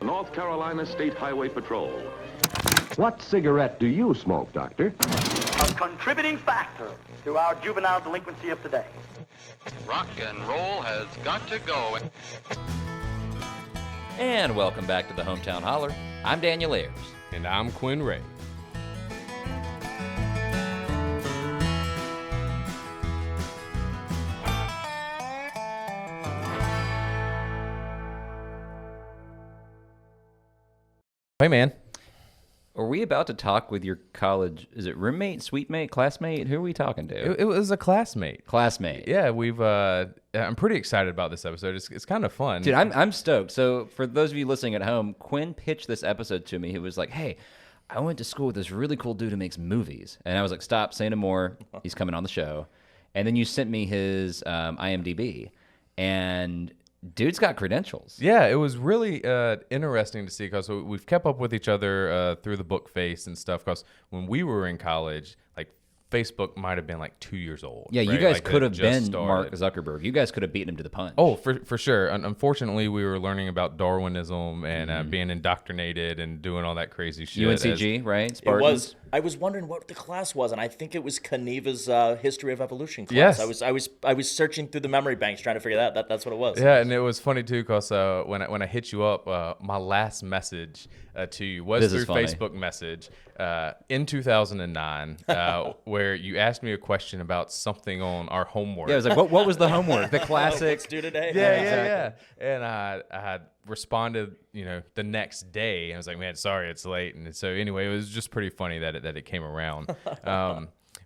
North Carolina State Highway Patrol. What cigarette do you smoke, Doctor? A contributing factor to our juvenile delinquency of today. Rock and roll has got to go. And welcome back to the Hometown Holler. I'm Daniel Ayers. And I'm Quinn Ray. Hey, man. Are we about to talk with your college, is it roommate, sweetmate, classmate? Who are we talking to? It was a classmate. Classmate. Yeah, I'm pretty excited about this episode. It's kind of fun. Dude, I'm stoked. So for those of you listening at home, Quinn pitched this episode to me. He was like, hey, I went to school with this really cool dude who makes movies. And I was like, stop, say no more. He's coming on the show. And then you sent me his IMDb. And dude's got credentials. Yeah, it was really interesting to see because we've kept up with each other through the book face and stuff because when we were in college, like Facebook might have been like 2 years old. Yeah, right? you guys like could have been started. Mark Zuckerberg. You guys could have beaten him to the punch. Oh, for sure. Unfortunately, we were learning about Darwinism and being indoctrinated and doing all that crazy shit. UNC-G, right? It Spartans. was. I was wondering what the class was, and I think it was Knieva's History of Evolution class. Yes. I was searching through the memory banks trying to figure that. That's what it was. Yeah, and it was funny too because when I hit you up, my last message to you was through Facebook message in 2009, where you asked me a question about something on our homework. Yeah, I was like, what was the homework? The classic. Let's do today. Yeah. And I had responded, the next day. I was like, man, sorry, it's late. And so anyway, it was just pretty funny that it came around.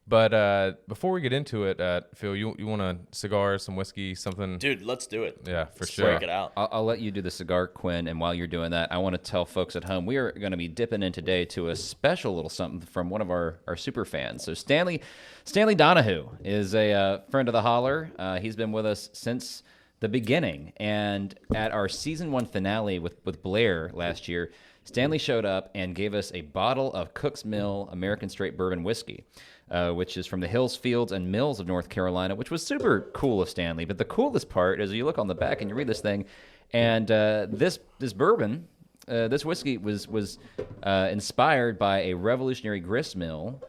But before we get into it, Phil, you want a cigar, some whiskey, something? Dude, let's do it. Yeah, for Let's sure. break it out. I'll let you do the cigar, Quinn, and while you're doing that, I want to tell folks at home we are going to be dipping in today to a special little something from one of our super fans. So Stanley Donahue is a friend of the Holler. He's been with us since the beginning, and at our season 1 finale with Blair last year, Stanley showed up and gave us a bottle of Cook's Mill American Straight Bourbon Whiskey, which is from the hills, fields, and mills of North Carolina, which was super cool of Stanley. But the coolest part is you look on the back and you read this thing, and this bourbon, this whiskey was inspired by a revolutionary grist mill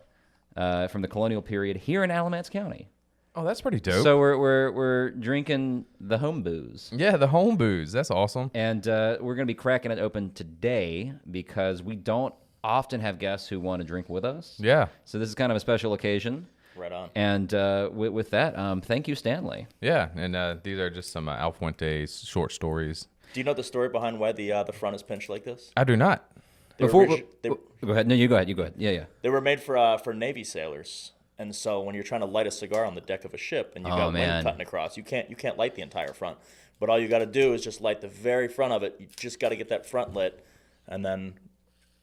from the colonial period here in Alamance County. Oh, that's pretty dope. So we're drinking the home booze. Yeah, the home booze. That's awesome. And we're going to be cracking it open today because we don't often have guests who want to drink with us. Yeah. So this is kind of a special occasion. Right on. And with that, thank you, Stanley. Yeah, and these are just some Al Fuente's short stories. Do you know the story behind why the front is pinched like this? I do not. Go ahead. No, you go ahead. Yeah. They were made for Navy sailors. And so when you're trying to light a cigar on the deck of a ship and you've got wind cutting across, you can't light the entire front. But all you got to do is just light the very front of it. You just got to get that front lit, and then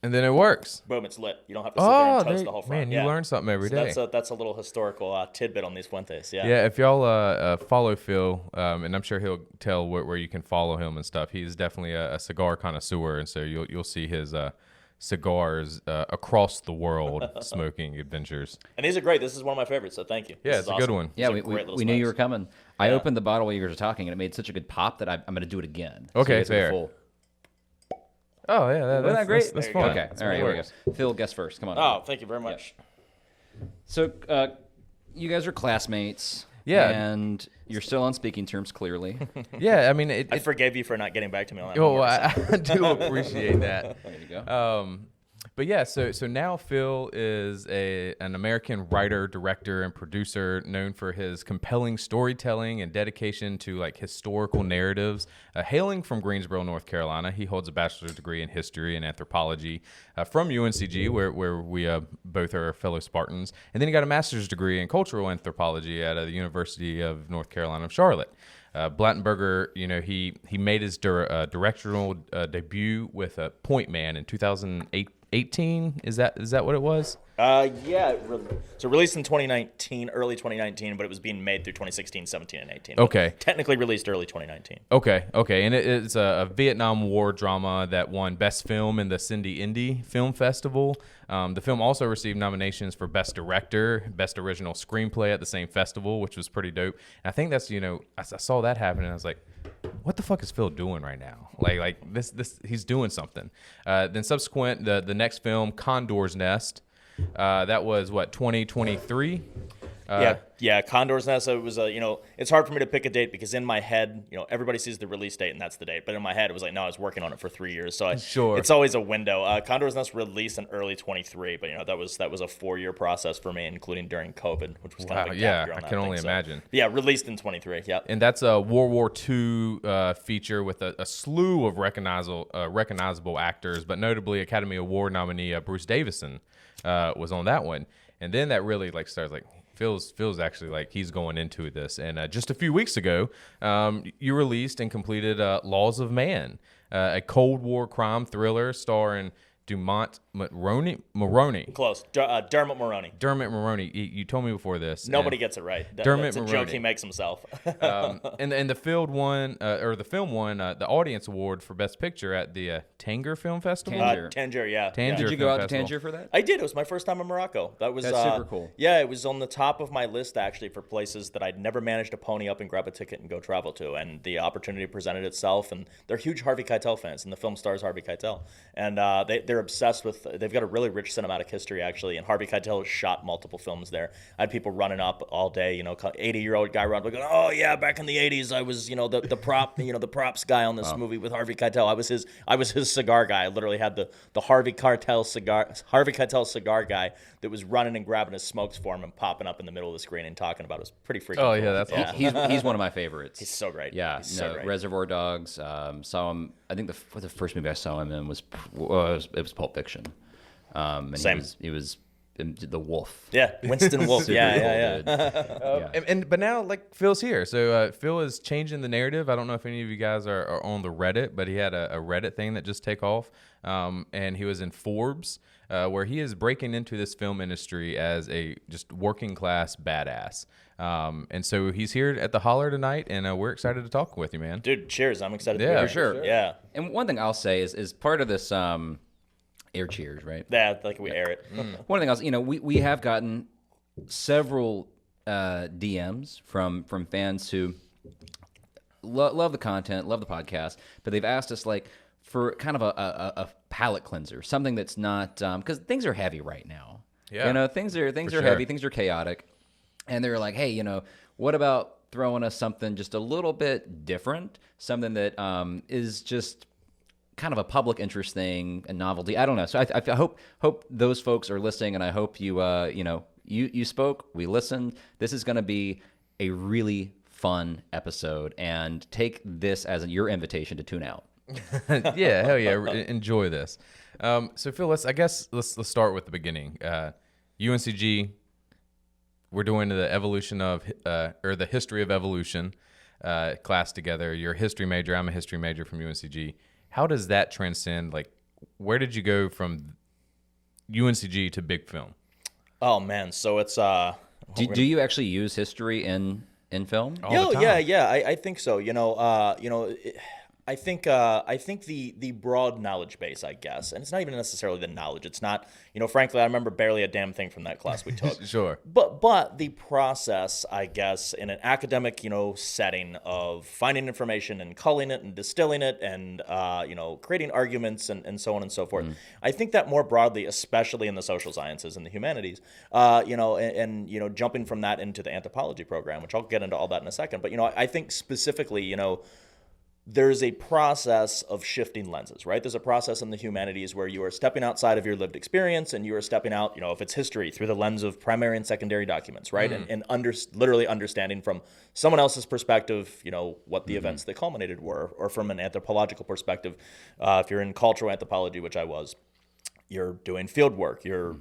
it works. Boom, it's lit. You don't have to sit there and toast the whole front. Man, you learn something every day. That's a little historical tidbit on these Fuentes. Yeah. Yeah, if y'all follow Phil, and I'm sure he'll tell where you can follow him and stuff. He's definitely a cigar connoisseur, and so you'll see his cigars across the world smoking adventures. And these are great. This is one of my favorites, so thank you. Yeah, it's a good one. Yeah, we knew you were coming. I opened the bottle while you guys were talking, and it made such a good pop that I'm going to do it again. Okay, so fair. Oh, yeah, Isn't that great? That's fun. Okay, all right, here we go. Phil, guess first. Come on. Oh, thank you very much. Yeah. So you guys are classmates. Yeah. And you're still on speaking terms, clearly. Yeah, I mean... I forgave you for not getting back to me on that. Oh, I do appreciate that. There you go. But yeah, so now Phil is an American writer, director, and producer known for his compelling storytelling and dedication to like historical narratives. Hailing from Greensboro, North Carolina, he holds a bachelor's degree in history and anthropology from UNC-G, where we both are fellow Spartans. And then he got a master's degree in cultural anthropology at the University of North Carolina of Charlotte. Blattenberger, he made his directorial debut with Point Man in 2018. Is that what it was? Yeah. So released in 2019, early 2019, but it was being made through 2016, 17, and 18. Okay. Technically released early 2019. Okay. And it's a Vietnam War drama that won Best Film in the Cindy Indie Film Festival. The film also received nominations for Best Director, Best Original Screenplay at the same festival, which was pretty dope. And I think that's, I saw that happen, and I was like, what the fuck is Phil doing right now? Like this he's doing something. Then subsequent, the next film, Condor's Nest, that was what, 2023. Yeah, Condor's Nest. It was it's hard for me to pick a date because in my head, everybody sees the release date and that's the date. But in my head, it was like, no, I was working on it for 3 years, so it's always a window. Condor's Nest released in early 23, but that was a 4-year process for me, including during COVID, which was kind of a gap year on that. I can only imagine. So, yeah, released in 23. Yeah, and that's a World War II feature with a slew of recognizable actors, but notably Academy Award nominee Bruce Davison was on that one, and then that really starts Phil's actually he's going into this. And just a few weeks ago, you released and completed Laws of Man, a Cold War crime thriller starring Dermot Mulroney. Close. Dermot Mulroney. Dermot Mulroney. You told me before this. Nobody gets it right. Dermot That's a joke he makes himself. And the film won the Audience Award for Best Picture at the Tangier Film Festival. Tangier, yeah. Did you go out to Tangier for that? I did. It was my first time in Morocco. That's super cool. Yeah, it was on the top of my list actually for places that I'd never managed to pony up and grab a ticket and go travel to. And the opportunity presented itself. And they're huge Harvey Keitel fans, and the film stars Harvey Keitel. And they're obsessed with. They've got a really rich cinematic history actually, and Harvey Keitel shot multiple films there. I had people running up all day, 80-year-old guy running, going, "Oh yeah, back in the '80s, I was, the prop, the props guy on this movie with Harvey Keitel. I was his cigar guy. I literally had the Harvey Keitel cigar guy that was running and grabbing his smokes for him and popping up in the middle of the screen and talking about it. It was pretty freaking cool. Yeah, that's awesome. He's one of my favorites. He's so great. Yeah, so great. Reservoir Dogs. Saw him. I think the first movie I saw him in was Pulp Fiction. And Same. He was the Wolf. Yeah, Winston Wolf. Yeah. But now Phil's here, so Phil is changing the narrative. I don't know if any of you guys are on the Reddit, but he had a Reddit thing that just take off, and he was in Forbes, where he is breaking into this film industry as a just working class badass. And so he's here at the Holler tonight, and we're excited to talk with you, man. Dude, cheers! I'm excited to be here. For sure. Yeah. And one thing I'll say is part of this. Air cheers, right? Yeah, we air it. One thing else, we have gotten several DMs from fans who love the content, love the podcast, but they've asked us for kind of a palate cleanser, something that's not because things are heavy right now. Yeah, things are heavy, things are chaotic, and they're like, hey, what about throwing us something just a little bit different, something that is just kind of a public interest thing, a novelty. I don't know. So I hope those folks are listening, and I hope you you spoke, we listened. This is going to be a really fun episode, and take this as your invitation to tune out. Yeah, hell yeah, enjoy this. So Phil, let's start with the beginning. UNCG, we're doing the evolution of or the history of evolution class together. You're a history major. I'm a history major from UNCG. How does that transcend? Where did you go from UNCG to big film? Oh man, so it's do you actually use history in film? Yeah. I think so. I think the broad knowledge base, I guess, and it's not even necessarily the knowledge. It's not, frankly, I remember barely a damn thing from that class we took. Sure. But the process, I guess, in an academic, setting of finding information and culling it and distilling it and, creating arguments and so on and so forth. I think that more broadly, especially in the social sciences and the humanities, and jumping from that into the anthropology program, which I'll get into all that in a second. But, I think specifically, there's a process of shifting lenses, right? There's a process in the humanities where you are stepping outside of your lived experience, and you are stepping out, if it's history, through the lens of primary and secondary documents, right? And literally understanding from someone else's perspective, what the events that culminated were, or from an anthropological perspective, if you're in cultural anthropology, which I was, you're doing field work. You're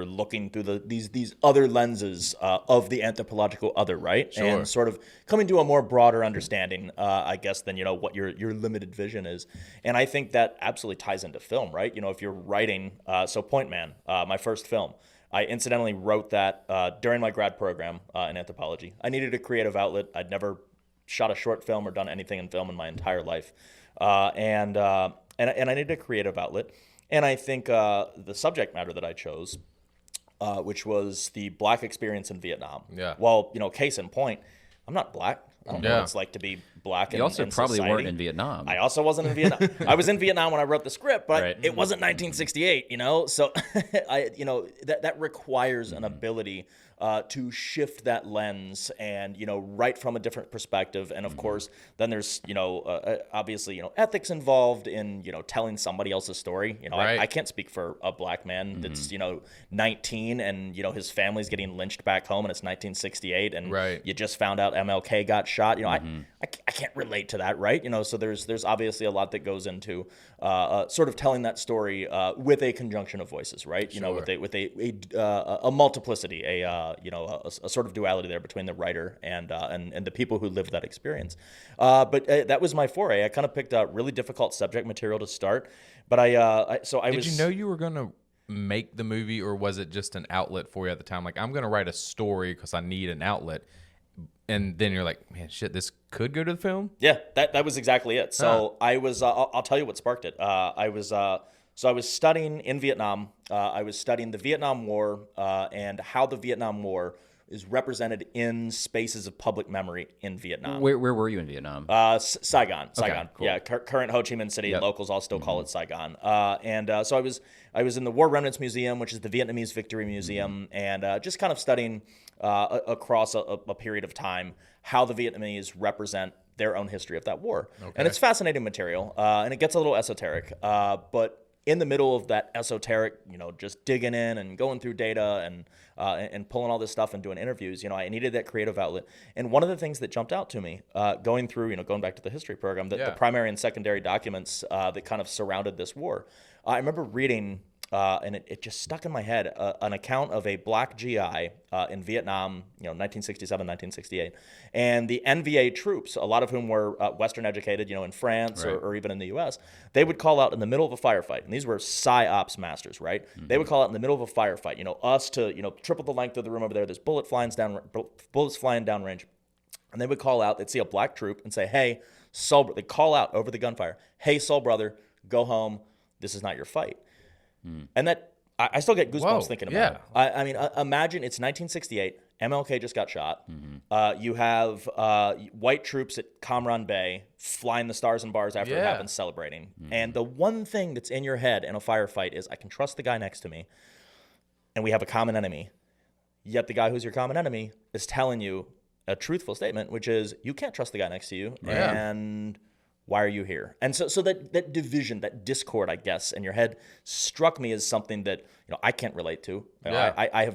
looking through these other lenses of the anthropological other, right? Sure. And sort of coming to a more broader understanding, I guess, than what your limited vision is. And I think that absolutely ties into film, right? If you're writing, so Point Man, my first film, I incidentally wrote that during my grad program in anthropology. I needed a creative outlet. I'd never shot a short film or done anything in film in my entire life, and I needed a creative outlet. And I think the subject matter that I chose, which was the Black experience in Vietnam. Yeah. Well, case in point, I'm not Black. I don't know what it's like to be black in You also probably society. weren't in Vietnam. I also wasn't in Vietnam. I was in Vietnam when I wrote the script, but Right. it wasn't 1968, So that requires an ability to shift that lens and, write from a different perspective. And of course, then there's, obviously, ethics involved in, telling somebody else's story. Right. I can't speak for a black man that's, 19 and, his family's getting lynched back home and it's 1968 and Right. you just found out MLK got shot. I can't relate to that, right? So there's obviously a lot that goes into sort of telling that story with a conjunction of voices, right? Sure. With a multiplicity, a sort of duality there between the writer and the people who lived that experience. But that was my foray. I kind of picked a really difficult subject material to start, but Did you know you were gonna make the movie, or was it just an outlet for you at the time? Like, I'm gonna write a story because I need an outlet, and then you're like, man, shit, this could go to the film. Yeah, that was exactly it. So I was, I'll tell you what sparked it. I was studying in Vietnam. I was studying the Vietnam War and how the Vietnam War is represented in spaces of public memory in Vietnam. Where were you in Vietnam? Saigon. Okay, cool. Yeah, current Ho Chi Minh City. Yep. Locals all still call it Saigon. So I was in the War Remnants Museum, which is the Vietnamese Victory Museum, and just kind of studying across a period of time how the Vietnamese represent their own history of that war. Okay. And it's fascinating material, and it gets a little esoteric, but in the middle of that esoteric, just digging in and going through data and pulling all this stuff and doing interviews, I needed that creative outlet. And one of the things that jumped out to me, going back to the history program, the primary and secondary documents that kind of surrounded this war, I remember reading, and it just stuck in my head, an account of a black GI in Vietnam, 1967, 1968, and the NVA troops, a lot of whom were Western educated, in France Right. or even in the U.S., they would call out in the middle of a firefight, and these were PsyOps masters, right? Mm-hmm. They would call out in the middle of a firefight, us to, triple the length of the room over there, there's bullets flying downrange, and they would call out, they'd see a black troop and say, hey, they'd call out over the gunfire, hey, soul brother, go home, this is not your fight. And that, I still get goosebumps thinking about it. I mean, imagine it's 1968. MLK just got shot. Mm-hmm. You have white troops at Cam Bay flying the stars and bars after it happens, celebrating. Mm-hmm. And the one thing that's in your head in a firefight is, I can trust the guy next to me, and we have a common enemy. Yet the guy who's your common enemy is telling you a truthful statement, which is, you can't trust the guy next to you, and why are you here? And so that division, that discord, I guess, in your head struck me as something that, I can't relate to. I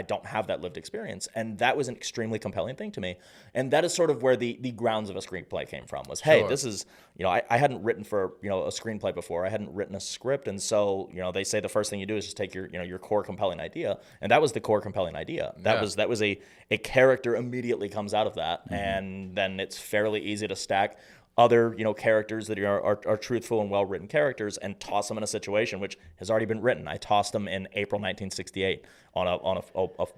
don't have that lived experience. And that was an extremely compelling thing to me. And that is sort of where the grounds of a screenplay came from, was, hey, this is, I hadn't written for, a screenplay before. I hadn't written a script. And so, they say the first thing you do is just take your core compelling idea. And that was the core compelling idea. That was a character immediately comes out of that. Mm-hmm. And then it's fairly easy to stack other characters that are truthful and well-written characters and toss them in a situation which has already been written. I tossed them in April 1968 on a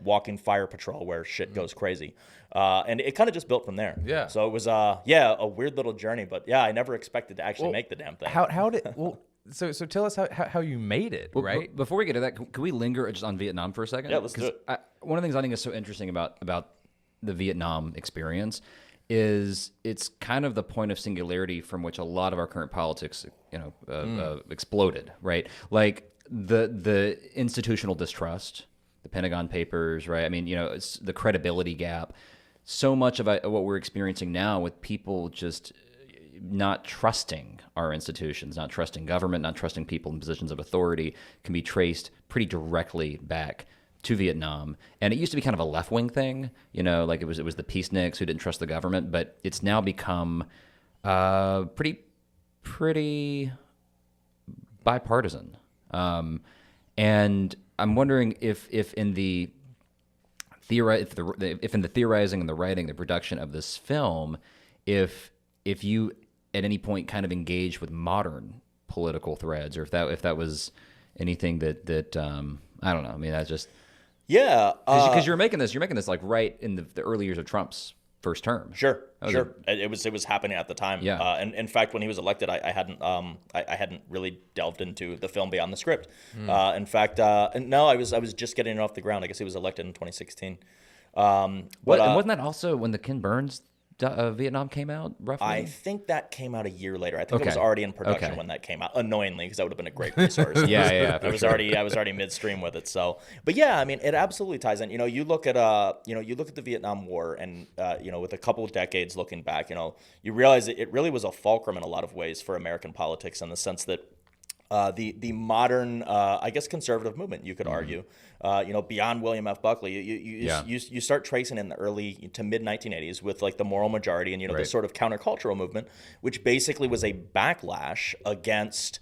walking fire patrol where shit goes crazy, and it kind of just built from there. Yeah. So it was a weird little journey, but I never expected to actually make the damn thing. So tell us how you made it, right? Before we get to that, can we linger just on Vietnam for a second? Yeah, let's do it. One of the things I think is so interesting about the Vietnam experience is it's kind of the point of singularity from which a lot of our current politics, exploded, right? Like the institutional distrust, the Pentagon Papers, right? I mean, it's the credibility gap. So much of what we're experiencing now with people just not trusting our institutions, not trusting government, not trusting people in positions of authority can be traced pretty directly back to Vietnam. And it used to be kind of a left-wing thing, like it was the peaceniks who didn't trust the government, but it's now become pretty bipartisan. And I'm wondering if in the theorizing and the writing, the production of this film, if you at any point kind of engaged with modern political threads, or if that was anything that I don't know. I mean, that's just because you're making this like right in the early years of Trump's first term. Sure. It was happening at the time. Yeah. And in fact, when he was elected, I hadn't really delved into the film beyond the script. In fact, no, I was just getting it off the ground. I guess he was elected in 2016. Wasn't that also when the Ken Burns Vietnam came out, roughly? I think that came out a year later. I think it was Okay. already in production Okay. when that came out. Annoyingly, because that would have been a great resource. Yeah, I was already midstream with it. So, but yeah, I mean, it absolutely ties in. You know, you look at the Vietnam War, and with a couple of decades looking back, you realize it really was a fulcrum in a lot of ways for American politics, in the sense that the modern, I guess, conservative movement, you could argue, beyond William F. Buckley, you start tracing in the early to mid 1980s with like the moral majority and the sort of countercultural movement, which basically was a backlash against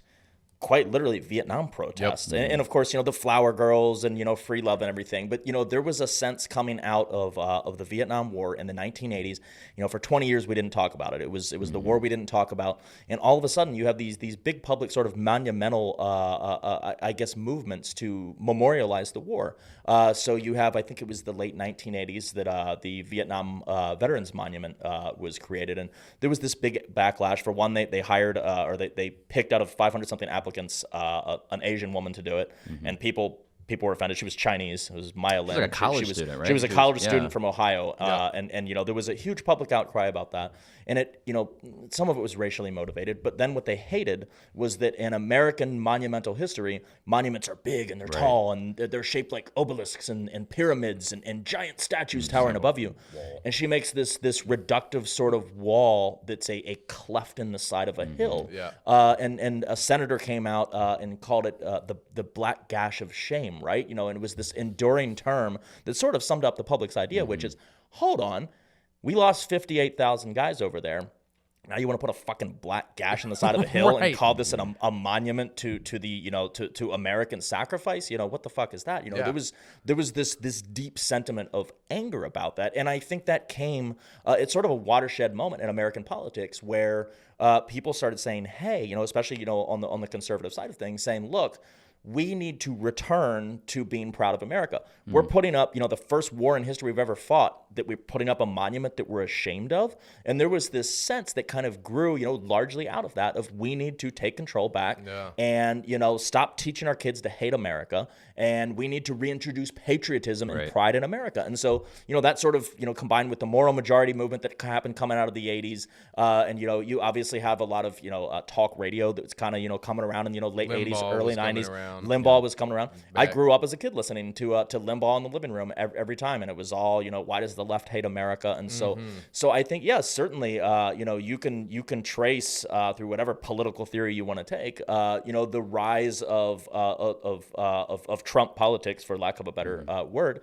quite literally Vietnam protests. And of course, the flower girls and, free love and everything. But, there was a sense coming out of the Vietnam War in the 1980s. For 20 years, we didn't talk about it. It was the war we didn't talk about. And all of a sudden, you have these big public sort of monumental, I guess, movements to memorialize the war. So you have, I think it was the late 1980s that the Vietnam Veterans Monument was created. And there was this big backlash. For one, they hired they picked out of 500-something applicants an Asian woman to do it, and people were offended. She was Chinese. It was Maya Lin. She was like a college student, right? She was a college student from Ohio, and there was a huge public outcry about that. And it, some of it was racially motivated, but then what they hated was that in American monumental history, monuments are big and they're tall and they're shaped like obelisks and pyramids and giant statues towering above you. And she makes this reductive sort of wall that's a cleft in the side of a hill. And a senator came out and called it the black gash of shame, right? And it was this enduring term that sort of summed up the public's idea, which is, hold on, we lost 58,000 guys over there. Now you want to put a fucking black gash in the side of the hill and call this a monument to the to American sacrifice? What the fuck is that? There was this deep sentiment of anger about that, and I think that came. It's sort of a watershed moment in American politics where people started saying, hey, especially on the conservative side of things, saying, look, we need to return to being proud of America. We're putting up, the first war in history we've ever fought, that we're putting up a monument that we're ashamed of. And there was this sense that kind of grew, largely out of that, of we need to take control back and, stop teaching our kids to hate America. And we need to reintroduce patriotism and pride in America. And so, that sort of, combined with the moral majority movement that happened coming out of the 80s. And, you obviously have a lot of, talk radio that's kind of, coming around in, late Limbaugh 80s, early 90s. Limbaugh was coming around. I grew up as a kid listening to Limbaugh in the living room every time, and it was all, why does the left hate America? And so I think, yes, certainly, you can trace through whatever political theory you want to take, the rise of Trump politics, for lack of a better word.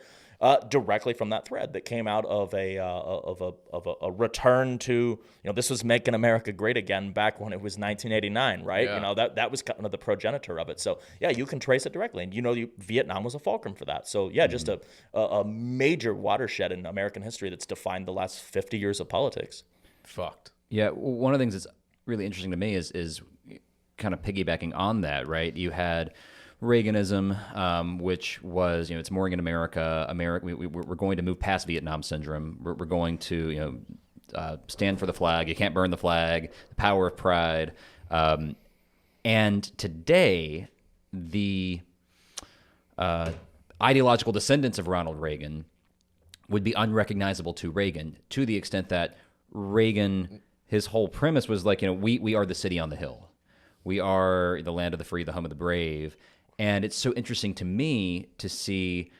Directly from that thread that came out of a return to, this was making America great again back when it was 1989, right? That was kind of the progenitor of it. So yeah, you can trace it directly, and Vietnam was a fulcrum for that. So yeah, just a major watershed in American history that's defined the last 50 years of politics. Fucked. Yeah, one of the things that's really interesting to me is kind of piggybacking on that, right? You had Reaganism, which was, it's more in America. We're going to move past Vietnam syndrome. We're going to, stand for the flag. You can't burn the flag. The power of pride. And today, the ideological descendants of Ronald Reagan would be unrecognizable to Reagan, to the extent that Reagan, his whole premise was like, we are the city on the hill. We are the land of the free, the home of the brave. And it's so interesting to me to see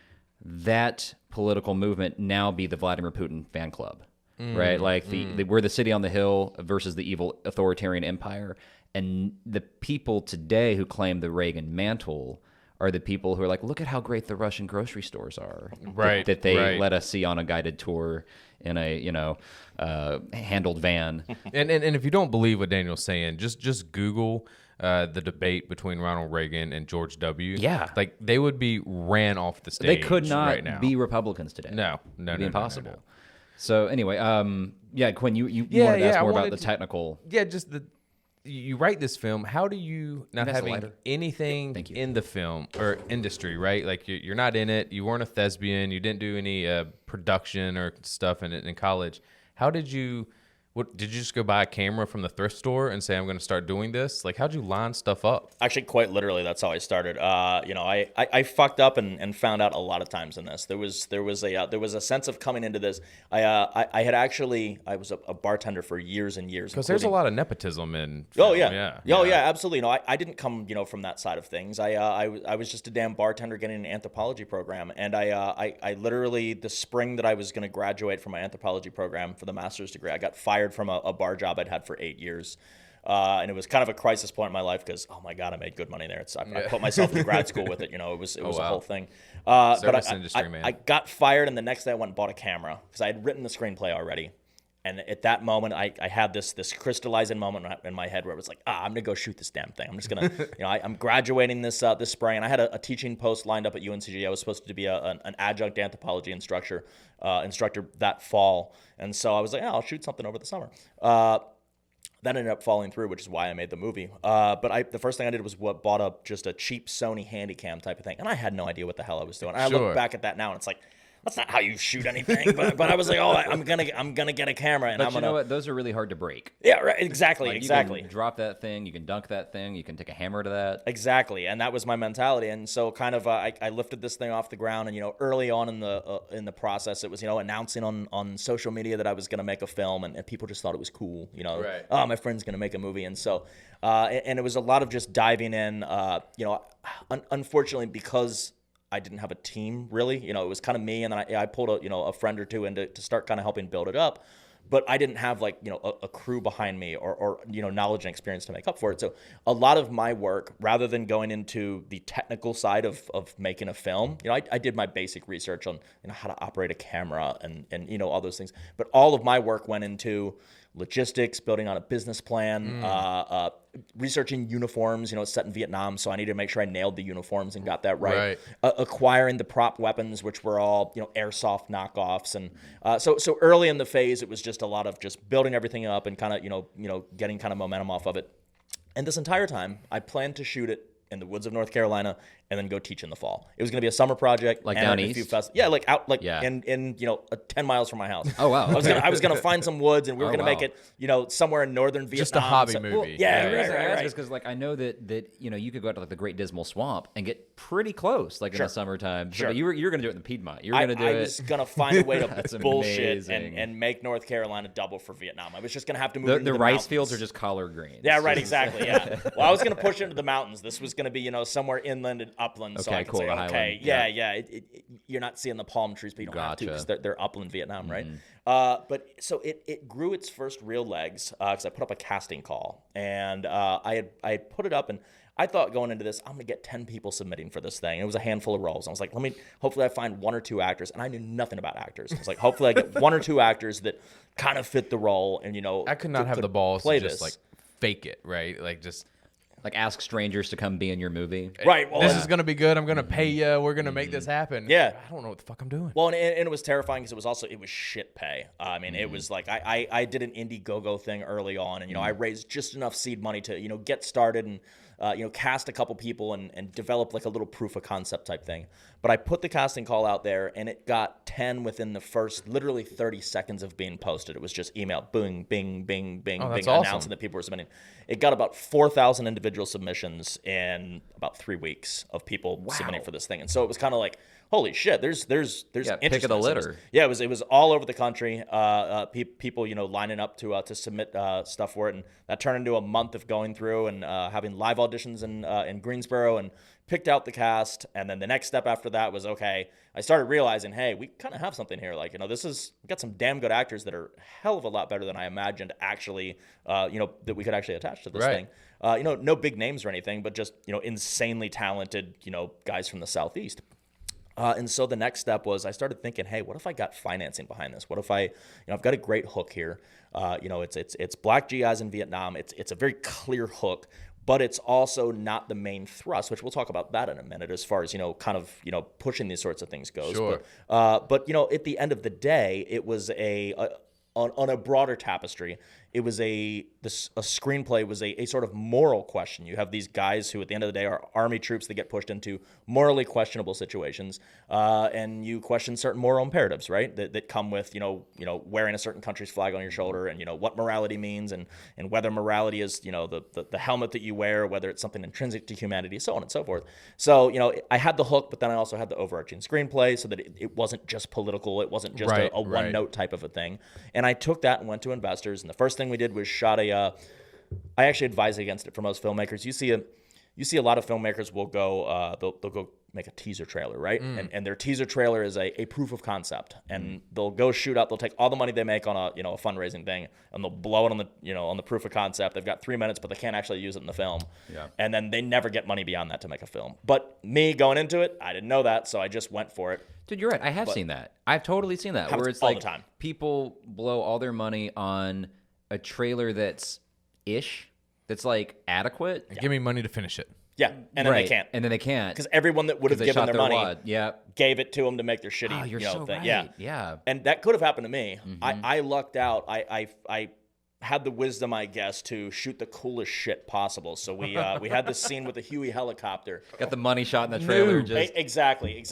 that political movement now be the Vladimir Putin fan club, right? Like we're the city on the hill versus the evil authoritarian empire. And the people today who claim the Reagan mantle are the people who are like, look at how great the Russian grocery stores are, that they let us see on a guided tour in a handled van. And if you don't believe what Daniel's saying, just Google the debate between Ronald Reagan and George W. Yeah. Like, they would be ran off the stage. They could not right now. be Republicans today. No. It'd be impossible. No. So anyway, Quinn, you wanted to ask more about the technical. Yeah, just you write this film. How do you, not having anything in the film or industry, right? Like, you're not in it. You weren't a thespian. You didn't do any production or stuff in college. How did you What did you just go buy a camera from the thrift store and say I'm going to start doing this? Like, how'd you line stuff up? Actually, quite literally, that's how I started. I fucked up and found out a lot of times in this. There was a sense of coming into this. I was a bartender for years and years. Because there's a lot of nepotism in film. Yeah, absolutely. No, I didn't come from that side of things. I was just a damn bartender getting an anthropology program, and I literally, the spring that I was going to graduate from my anthropology program for the master's degree, I got fired from a bar job I'd had for 8 years. And it was kind of a crisis point in my life because, oh my God, I made good money there. I put myself through grad school with it. It was a whole thing. Service industry, man. I got fired, and the next day I went and bought a camera because I had written the screenplay already. And at that moment, I had this crystallizing moment in my head where it was like, I'm gonna go shoot this damn thing. I'm just gonna, I'm graduating this spring, and I had a teaching post lined up at UNCG. I was supposed to be an adjunct anthropology instructor that fall, and so I was like, I'll shoot something over the summer. That ended up falling through, which is why I made the movie. But the first thing I did was bought just a cheap Sony Handycam type of thing, and I had no idea what the hell I was doing. I look back at that now, and it's like, that's not how you shoot anything. But I was like, I'm gonna get a camera, and but I'm gonna. You know what? Those are really hard to break. Yeah, right. Exactly. Like, exactly. You can drop that thing. You can dunk that thing. You can take a hammer to that. Exactly, and that was my mentality. And so, kind of, I lifted this thing off the ground, and early on in the process, it was announcing on social media that I was gonna make a film, and people just thought it was cool. Right. Oh, my friend's gonna make a movie, and so, and it was a lot of just diving in. Unfortunately, because I didn't have a team really. It was kind of me, and then I pulled a friend or two in to start kind of helping build it up. But I didn't have a crew behind me or knowledge and experience to make up for it. So a lot of my work, rather than going into the technical side of making a film, I did my basic research on how to operate a camera and all those things. But all of my work went into logistics, building on a business plan, researching uniforms. It's set in Vietnam, so I needed to make sure I nailed the uniforms and got that right. Acquiring the prop weapons, which were all airsoft knockoffs, and so early in the phase, it was just a lot of just building everything up and kind of getting kind of momentum off of it. And this entire time, I planned to shoot it in the woods of North Carolina and then go teach in the fall. It was going to be a summer project, like and down east. In 10 miles from my house. Oh wow! I was gonna find some woods, and we were gonna make it somewhere in northern Vietnam. Just a hobby movie. Well, yeah, right. Because I know that you could go out to the Great Dismal Swamp and get pretty close in the summertime. Sure. So you're gonna do it in the Piedmont. You're gonna do it. I was gonna find a way to That's bullshit amazing. and make North Carolina double for Vietnam. I was just gonna have to move the into rice mountains. fields are just collard greens. Yeah, right, exactly. Yeah. Well, I was gonna push into the mountains. This was gonna be somewhere inland and upland. So I could say, okay, yeah. You're not seeing the palm trees, but you don't have to because they're upland Vietnam, right? But so it grew its first real legs because I put up a casting call, and I had put it up, and I thought going into this, I'm gonna get 10 people submitting for this thing. And it was a handful of roles. I was like, hopefully I find 1 or 2 actors, and I knew nothing about actors. I was like, hopefully I get 1 or 2 actors that kind of fit the role, and I could not have the balls to just fake it, right? Ask strangers to come be in your movie. Right. Well, this is going to be good. I'm going to pay you. We're going to make this happen. Yeah. I don't know what the fuck I'm doing. Well, and it was terrifying because it was shit pay. It was like I did an Indiegogo thing early on, and I raised just enough seed money to get started and cast a couple people and develop a little proof of concept type thing. But I put the casting call out there, and it got 10 within the first literally 30 seconds of being posted. It was just email, boom, bing, bing, bing, bing, announcing that people were submitting. It got about 4,000 individual submissions in about 3 weeks of people submitting for this thing. And so it was kind of like, holy shit, there's pick of the litter. Yeah, it was all over the country. People lining up to submit stuff for it, and that turned into a month of going through and having live auditions in Greensboro, and picked out the cast. And then the next step after that was, okay, I started realizing, hey, we kind of have something here. We got some damn good actors that are a hell of a lot better than I imagined actually, that we could actually attach to this thing. No big names or anything, but just, insanely talented, guys from the Southeast. And so the next step was I started thinking, hey, what if I got financing behind this? What if I've got a great hook here. It's black GIs in Vietnam. It's a very clear hook, but it's also not the main thrust, which we'll talk about that in a minute as far as, pushing these sorts of things goes. Sure. But at the end of the day, it was on a broader tapestry, a screenplay was a sort of moral question. You have these guys who, at the end of the day, are army troops that get pushed into morally questionable situations, and you question certain moral imperatives, right? That come with wearing a certain country's flag on your shoulder, and what morality means, and whether morality is the helmet that you wear, whether it's something intrinsic to humanity, so on and so forth. So I had the hook, but then I also had the overarching screenplay, so that it wasn't just political, it wasn't just a one note type of a thing. And I took that and went to investors, and the first thing we did was shot I actually advise against it for most filmmakers. You see a lot of filmmakers will go they'll go make a teaser trailer, right? And their teaser trailer is a proof of concept, and they'll go shoot out. They'll take all the money they make on a fundraising thing, and they'll blow it on the proof of concept. They've got 3 minutes, but they can't actually use it in the film. Yeah. And then they never get money beyond that to make a film. But me going into it, I didn't know that, so I just went for it. Dude, you're right. I have seen that. I've totally seen that. Where it's all like the time. People blow all their money on a trailer that's like adequate. Give me money to finish it. Yeah, and then they can't. And then they can't. Because everyone that would have given their money gave it to them to make their shitty you're so thing. Right. Yeah. And that could have happened to me. I lucked out. I had the wisdom, I guess, to shoot the coolest shit possible. So we had this scene with the Huey helicopter. Got the money shot in the trailer. Exactly.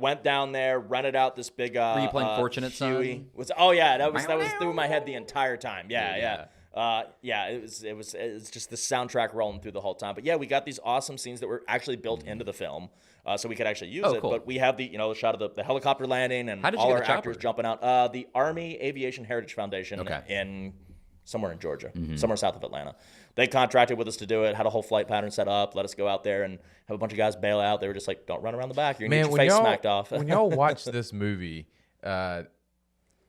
Went down there, rented out this big. Were you playing Fortunate Huey. That was through my head the entire time. Yeah. It was just the soundtrack rolling through the whole time. But yeah, we got these awesome scenes that were actually built into the film, so we could actually use it. Cool. But we have the shot of the helicopter landing and all our actors jumping out. The Army Aviation Heritage Foundation in somewhere in Georgia, somewhere south of Atlanta. They contracted with us to do it. Had a whole flight pattern set up. Let us go out there and have a bunch of guys bail out. They were just like, "Don't run around the back. You're gonna get your face smacked off." When y'all watch this movie.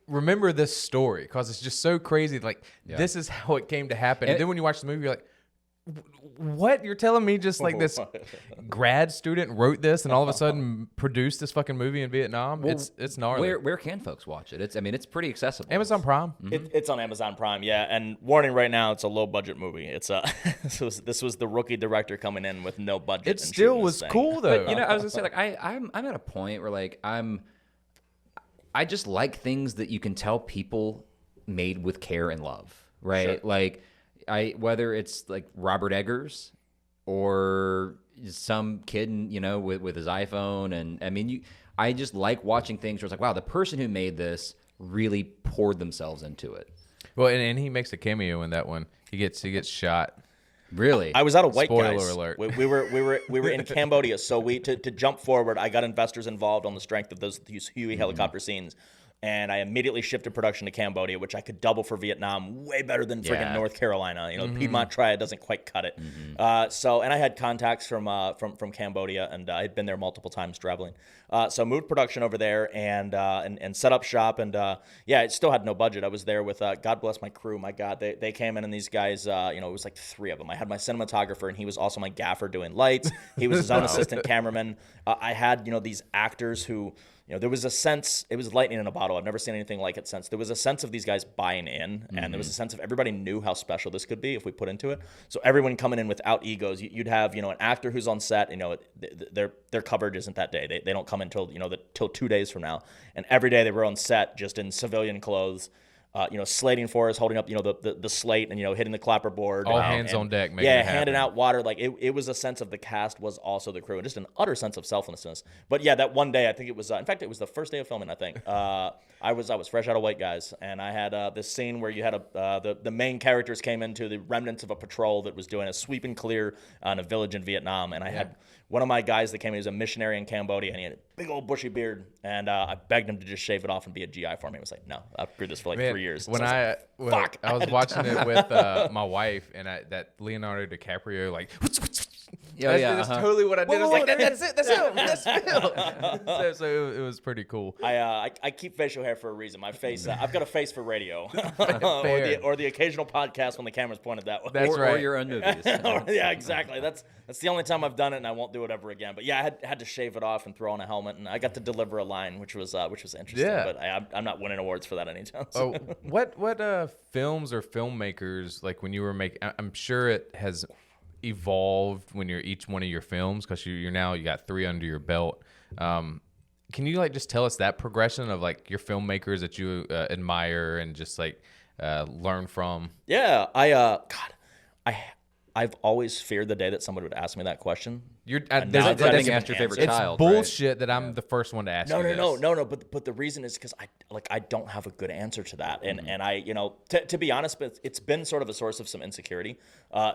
Remember this story because it's just so crazy. Like this is how it came to happen. And then when you watch the movie, you're like, what? You're telling me just like this grad student wrote this and all of a sudden produced this fucking movie in Vietnam? Well, it's gnarly. Where can folks watch it? It's pretty accessible. Amazon Prime. It's on Amazon Prime, yeah. And warning right now, it's a low budget movie. It's this was the rookie director coming in with no budget. It still was cool though. But I was gonna say like I'm at a point where like I just like things that you can tell people made with care and love, right? Sure. Like whether it's like Robert Eggers or some kid, with his iPhone, and I mean, I just like watching things where it's like, wow, the person who made this really poured themselves into it. Well, and he makes a cameo in that one. He gets shot. Really? I was out of White Spoiler Guys. alert. We were in Cambodia, so to jump forward, I got investors involved on the strength of these Huey helicopter scenes, and I immediately shifted production to Cambodia, which I could double for Vietnam, way better than friggin' North Carolina. The Piedmont Triad doesn't quite cut it. And I had contacts from Cambodia, and I had been there multiple times traveling. So moved production over there and set up shop, and it still had no budget. I was there with God bless my crew. My God, they came in, and these guys, it was like 3 of them. I had my cinematographer, and he was also my gaffer doing lights. He was his own assistant cameraman. I had these actors who. There was a sense, it was lightning in a bottle. I've never seen anything like it since. There was a sense of these guys buying in, and there was a sense of everybody knew how special this could be if we put into it. So everyone coming in without egos. You'd have, an actor who's on set, their coverage isn't that day. They don't come until, till 2 days from now. And every day they were on set just in civilian clothes. Slating for us, holding up, the slate and, hitting the clapperboard. All hands on deck. Handing out water. Like it was a sense of the cast was also the crew, and just an utter sense of selflessness. But yeah, that one day, I think it was, in fact, it was the first day of filming, I think. I was fresh out of White Guys, and I had this scene where you had the main characters came into the remnants of a patrol that was doing a sweep and clear on a village in Vietnam, and I had one of my guys that came in, he was a missionary in Cambodia, and he had a big old bushy beard, and I begged him to just shave it off and be a GI for me. He was like, no, I've grew this for 3 years. When I was watching it with my wife, and that Leonardo DiCaprio, like, that's totally what I did. I was like, that's it, that's him, that's Phil. So it was pretty cool. I keep facial hair for a reason. My face, I've got a face for radio, or the occasional podcast when the camera's pointed that way. That's right. Or your own movies. Yeah, exactly. That's the only time I've done it, and I won't do it ever again. But yeah, I had to shave it off and throw on a helmet, and I got to deliver a line, which was interesting. Yeah. But I'm not winning awards for that anytime soon. What films or filmmakers, like when you were making? I'm sure it has evolved when you're each one of your films, because you got 3 under your belt. Can you just tell us that progression of like your filmmakers that you admire, and just like learn from? Yeah, I've always feared the day that somebody would ask me that question. That's your favorite it's child. Bullshit right? that I'm the first one to ask you this. No. But the reason is because I don't have a good answer to that, and I to be honest, but it's been sort of a source of some insecurity,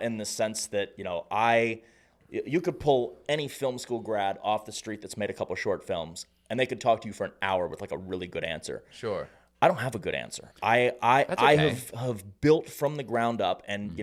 in the sense that you could pull any film school grad off the street that's made a couple short films, and they could talk to you for an hour with like a really good answer. Sure. I don't have a good answer. I have built from the ground up, and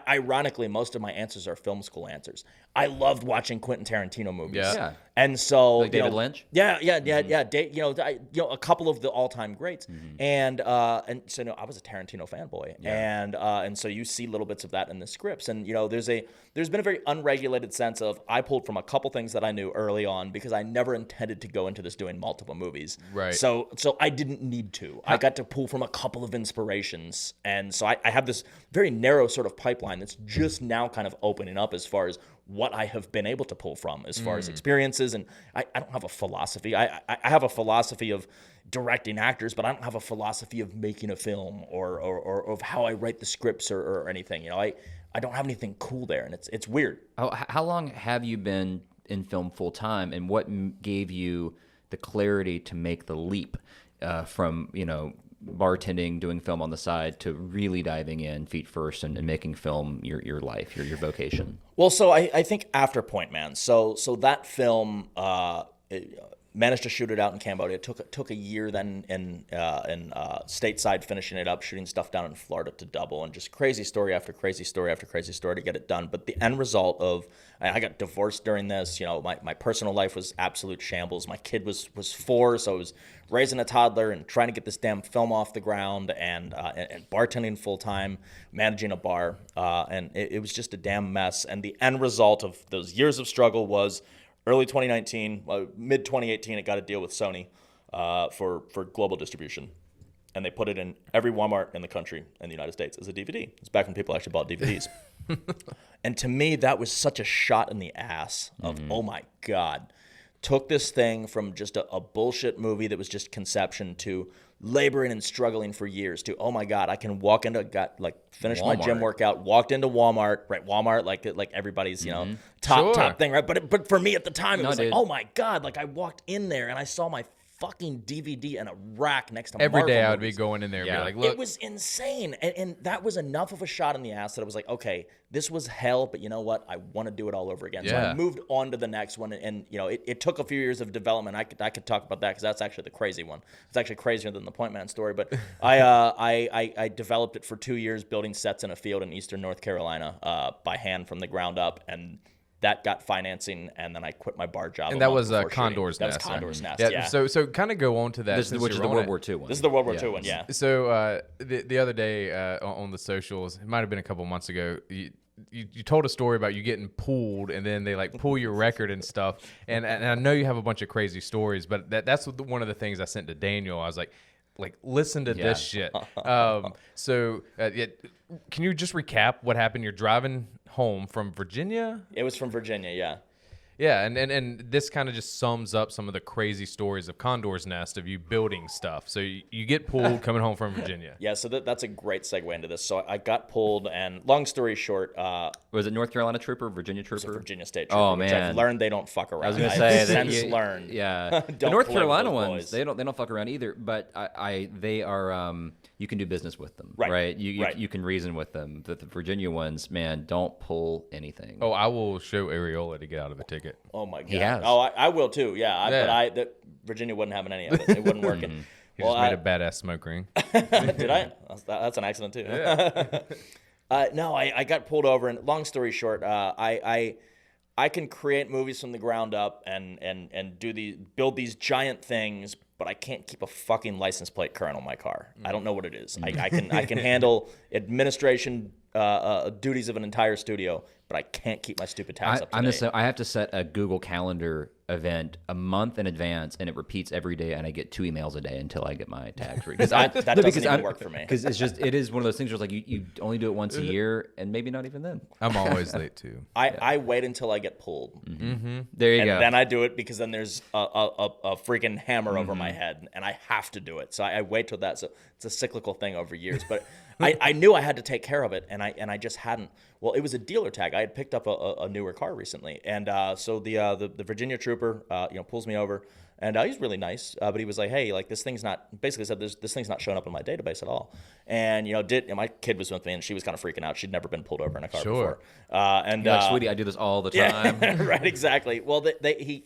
ironically, most of my answers are film school answers. I loved watching Quentin Tarantino movies. Yeah. And so like David Lynch. Yeah. A couple of the all-time greats, and so I was a Tarantino fanboy, and so you see little bits of that in the scripts, and there's been a very unregulated sense of I pulled from a couple things that I knew early on because I never intended to go into this doing multiple movies. Right. So I didn't need to. I got to pull from a couple of inspirations, and so I have this very narrow sort of pipeline that's just now kind of opening up as far as what I have been able to pull from as far as experiences. And I don't have a philosophy. I have a philosophy of directing actors, but I don't have a philosophy of making a film or of how I write the scripts or anything. I don't have anything cool there, and it's weird. How long have you been in film full time, and what gave you the clarity to make the leap from bartending, doing film on the side, to really diving in feet first and making film your life, your vocation? Well, so I think after Point Man, so that film managed to shoot it out in Cambodia. It took a year then in stateside, finishing it up, shooting stuff down in Florida to double, and just crazy story after crazy story after crazy story to get it done. But the end result of I got divorced during this. My personal life was absolute shambles. My kid was 4, so I was raising a toddler and trying to get this damn film off the ground, and bartending full time, managing a bar, and it was just a damn mess. And the end result of those years of struggle was early 2019, mid 2018, it got a deal with Sony for global distribution. And they put it in every Walmart in the country in the United States as a DVD. It's back when people actually bought DVDs. And to me, that was such a shot in the ass of, oh my God. Took this thing from just a bullshit movie that was just conception to laboring and struggling for years to, oh my God, I can walk into, finished my gym workout, walked into Walmart, right? Walmart, like everybody's, top thing, right? But for me at the time, it was like, oh my God, I walked in there and I saw my fucking DVD in a rack next to every Marvel day. I would movies. be going in there and be like, look. It was insane. And that was enough of a shot in the ass that I was like, okay, this was hell, but you know what? I want to do it all over again. So I moved on to the next one, and it took a few years of development. I could talk about that because that's actually the crazy one. It's actually crazier than the Point Man story. But I developed it for 2 years, building sets in a field in eastern North Carolina by hand from the ground up, and that got financing, and then I quit my bar job. And that was Condor's Nest. That was Condor's Nest, yeah. So kind of go on to that. Which is the World War II one. This is the World War II one, yeah. So the other day on the socials, it might have been a couple months ago, you told a story about you getting pulled, and then they pull your record and stuff. And I know you have a bunch of crazy stories, but that's one of the things I sent to Daniel. I was like, listen to this shit. So can you just recap what happened? You're driving home from Virginia? It was from Virginia, yeah. Yeah, and this kind of just sums up some of the crazy stories of Condor's Nest, of you building stuff. So you get pulled coming home from Virginia. Yeah, so that's a great segue into this. So I got pulled, and long story short... was it North Carolina Trooper, Virginia Trooper? It was a Virginia State Trooper, which I've learned they don't fuck around. I was going to say... I've since learned. Yeah. The North Carolina ones, they don't fuck around either, but they are... you can do business with them, right? You can reason with them. The Virginia ones, man, don't pull anything. Oh, I will show Areola to get out of a ticket. Oh my God! He has. Oh, I will too. Yeah, but Virginia wasn't having any of it. It wasn't working. He just made a badass smoke ring. Did I? That's an accident too. Yeah. No, I got pulled over, and long story short, I can create movies from the ground up and build these giant things, but I can't keep a fucking license plate current on my car. I don't know what it is. I can handle administration, duties of an entire studio, but I can't keep my stupid tags up to date. I have to set a Google Calendar event a month in advance, and it repeats every day, and I get 2 emails a day until I get my tags free. That doesn't even work for me. Because it is one of those things where it's like you only do it once a year, and maybe not even then. I'm always late too. I wait until I get pulled. Mm-hmm. There you go. And then I do it because then there's a freaking hammer over my head, and I have to do it. So I wait till that. So it's a cyclical thing over years. But I knew I had to take care of it, and I just hadn't. Well, it was a dealer tag. I had picked up a newer car recently, and so the Virginia trooper pulls me over, and he's really nice, but he was like, hey, like this thing's not, basically said this thing's not showing up in my database at all. And my kid was with me, and she was kind of freaking out. She'd never been pulled over in a car before. And you're like, sweetie, I do this all the time. Yeah, right, exactly. Well, he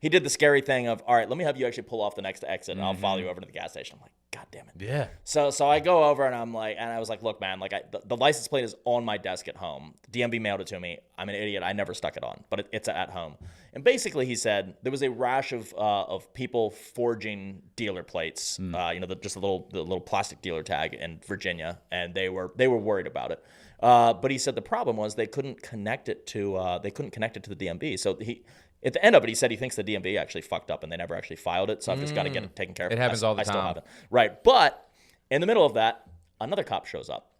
did the scary thing of, all right, let me have you actually pull off the next exit, and I'll follow you over to the gas station. I'm like, God damn it. Yeah. So I go over, and I was like, look, man, like the license plate is on my desk at home. DMV mailed it to me. I'm an idiot. I never stuck it on, but it's at home. And basically, he said there was a rash of people forging dealer plates. Just the little plastic dealer tag in Virginia, and they were worried about it. But he said the problem was they couldn't connect it to the DMV. So at the end of it, he said he thinks the DMV actually fucked up and they never actually filed it. So I've just got to get it taken care of. It happens all the time. I still haven't. Right, but in the middle of that, another cop shows up.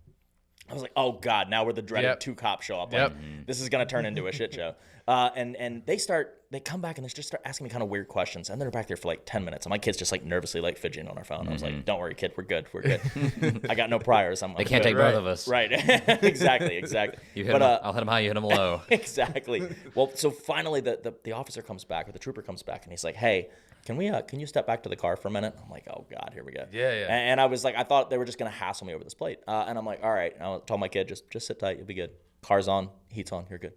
I was like, oh God, now we're the dreaded 2 cops show up. Like, this is going to turn into a shit show. And they come back and they just start asking me kind of weird questions. And they're back there for like 10 minutes. And my kid's just like nervously like fidgeting on her phone. I was like, don't worry, kid, we're good. I got no priors. They can't take both of us. Right. Exactly. You hit him, I'll hit him high, you hit him low. Exactly. Well, so finally the officer comes back, or the trooper comes back, and he's like, hey, can you step back to the car for a minute? I'm like, oh God, here we go. Yeah. And I was like, I thought they were just gonna hassle me over this plate. And I'm like, all right. And I told my kid, just sit tight, you'll be good. Car's on, heat's on, you're good.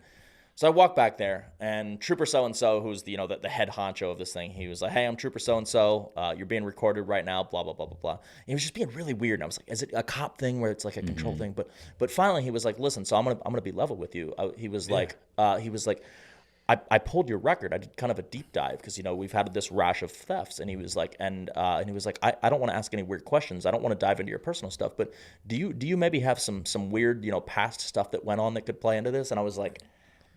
So I walk back there, and Trooper so-and-so, who's the head honcho of this thing, he was like, hey, I'm Trooper so-and-so. You're being recorded right now, blah, blah, blah, blah, blah. And he was just being really weird. And I was like, is it a cop thing where it's like a control thing? But finally he was like, listen, so I'm gonna be level with you. He was like, I pulled your record. I did kind of a deep dive because we've had this rash of thefts, and he was like, I don't want to ask any weird questions. I don't want to dive into your personal stuff, but do you maybe have some weird past stuff that went on that could play into this? And I was like,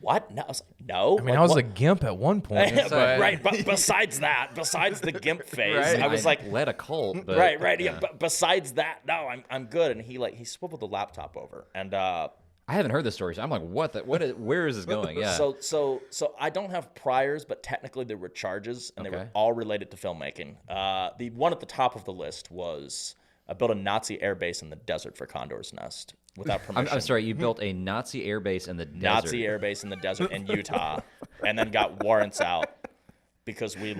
what? No, I was like, no. I mean, I was a gimp at one point. Right. But besides the gimp phase, right. I was like, led a cult. But, right. Yeah. But besides that, no, I'm good. And he swiveled the laptop over, and I haven't heard this story, so I'm like, where is this going? Yeah. So I don't have priors, but technically there were charges, and they were all related to filmmaking. The one at the top of the list was I built a Nazi airbase in the desert for Condor's Nest without permission. I'm sorry, you built a Nazi airbase in the desert. Nazi airbase in the desert in Utah, and then got warrants out because we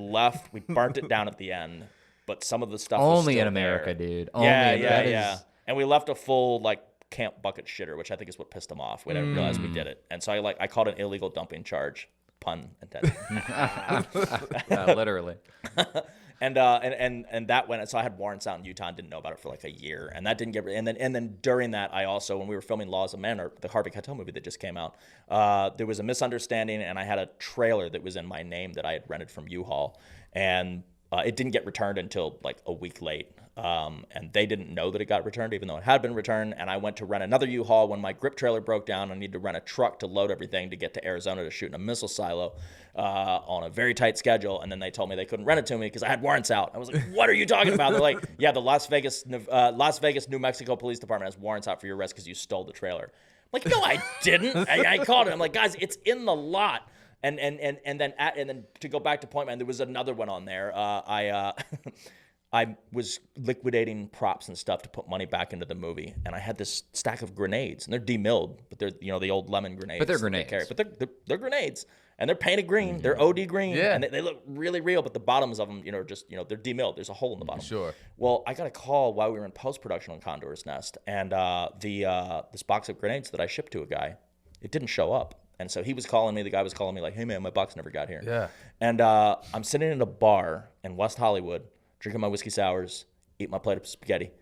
burnt it down at the end, but some of the stuff was only still in America, there. dude. Yeah. And we left a full camp bucket shitter, which I think is what pissed them off. We didn't realize we did it, and so I called an illegal dumping charge, pun intended. Literally. And that went. So I had warrants out in Utah and didn't know about it for like a year, and that didn't get. And then during that, I also, when we were filming Laws of Manor, the Harvey Keitel movie that just came out, there was a misunderstanding, and I had a trailer that was in my name that I had rented from U-Haul, and it didn't get returned until like a week late. And they didn't know that it got returned, even though it had been returned. And I went to rent another U-Haul when my grip trailer broke down. I needed to rent a truck to load everything to get to Arizona to shoot in a missile silo on a very tight schedule. And then they told me they couldn't rent it to me because I had warrants out. I was like, what are you talking about? They're like, yeah, the Las Vegas, New Mexico Police Department has warrants out for your arrest because you stole the trailer. I'm like, no, I didn't. I called it. I'm like, guys, it's in the lot. And then to go back to Point Man, there was another one on there. I was liquidating props and stuff to put money back into the movie, and I had this stack of grenades, and they're demilled, but they're the old lemon grenades. But they're grenades. But they're grenades, and they're painted green. They're OD green, and they look really real. But the bottoms of them, just they're demilled. There's a hole in the bottom. Sure. Well, I got a call while we were in post production on Condor's Nest, and this box of grenades that I shipped to a guy, it didn't show up. And so he was calling me. The guy was calling me like, "Hey man, my box never got here." Yeah. And I'm sitting in a bar in West Hollywood, drinking my whiskey sours, eat my plate of spaghetti,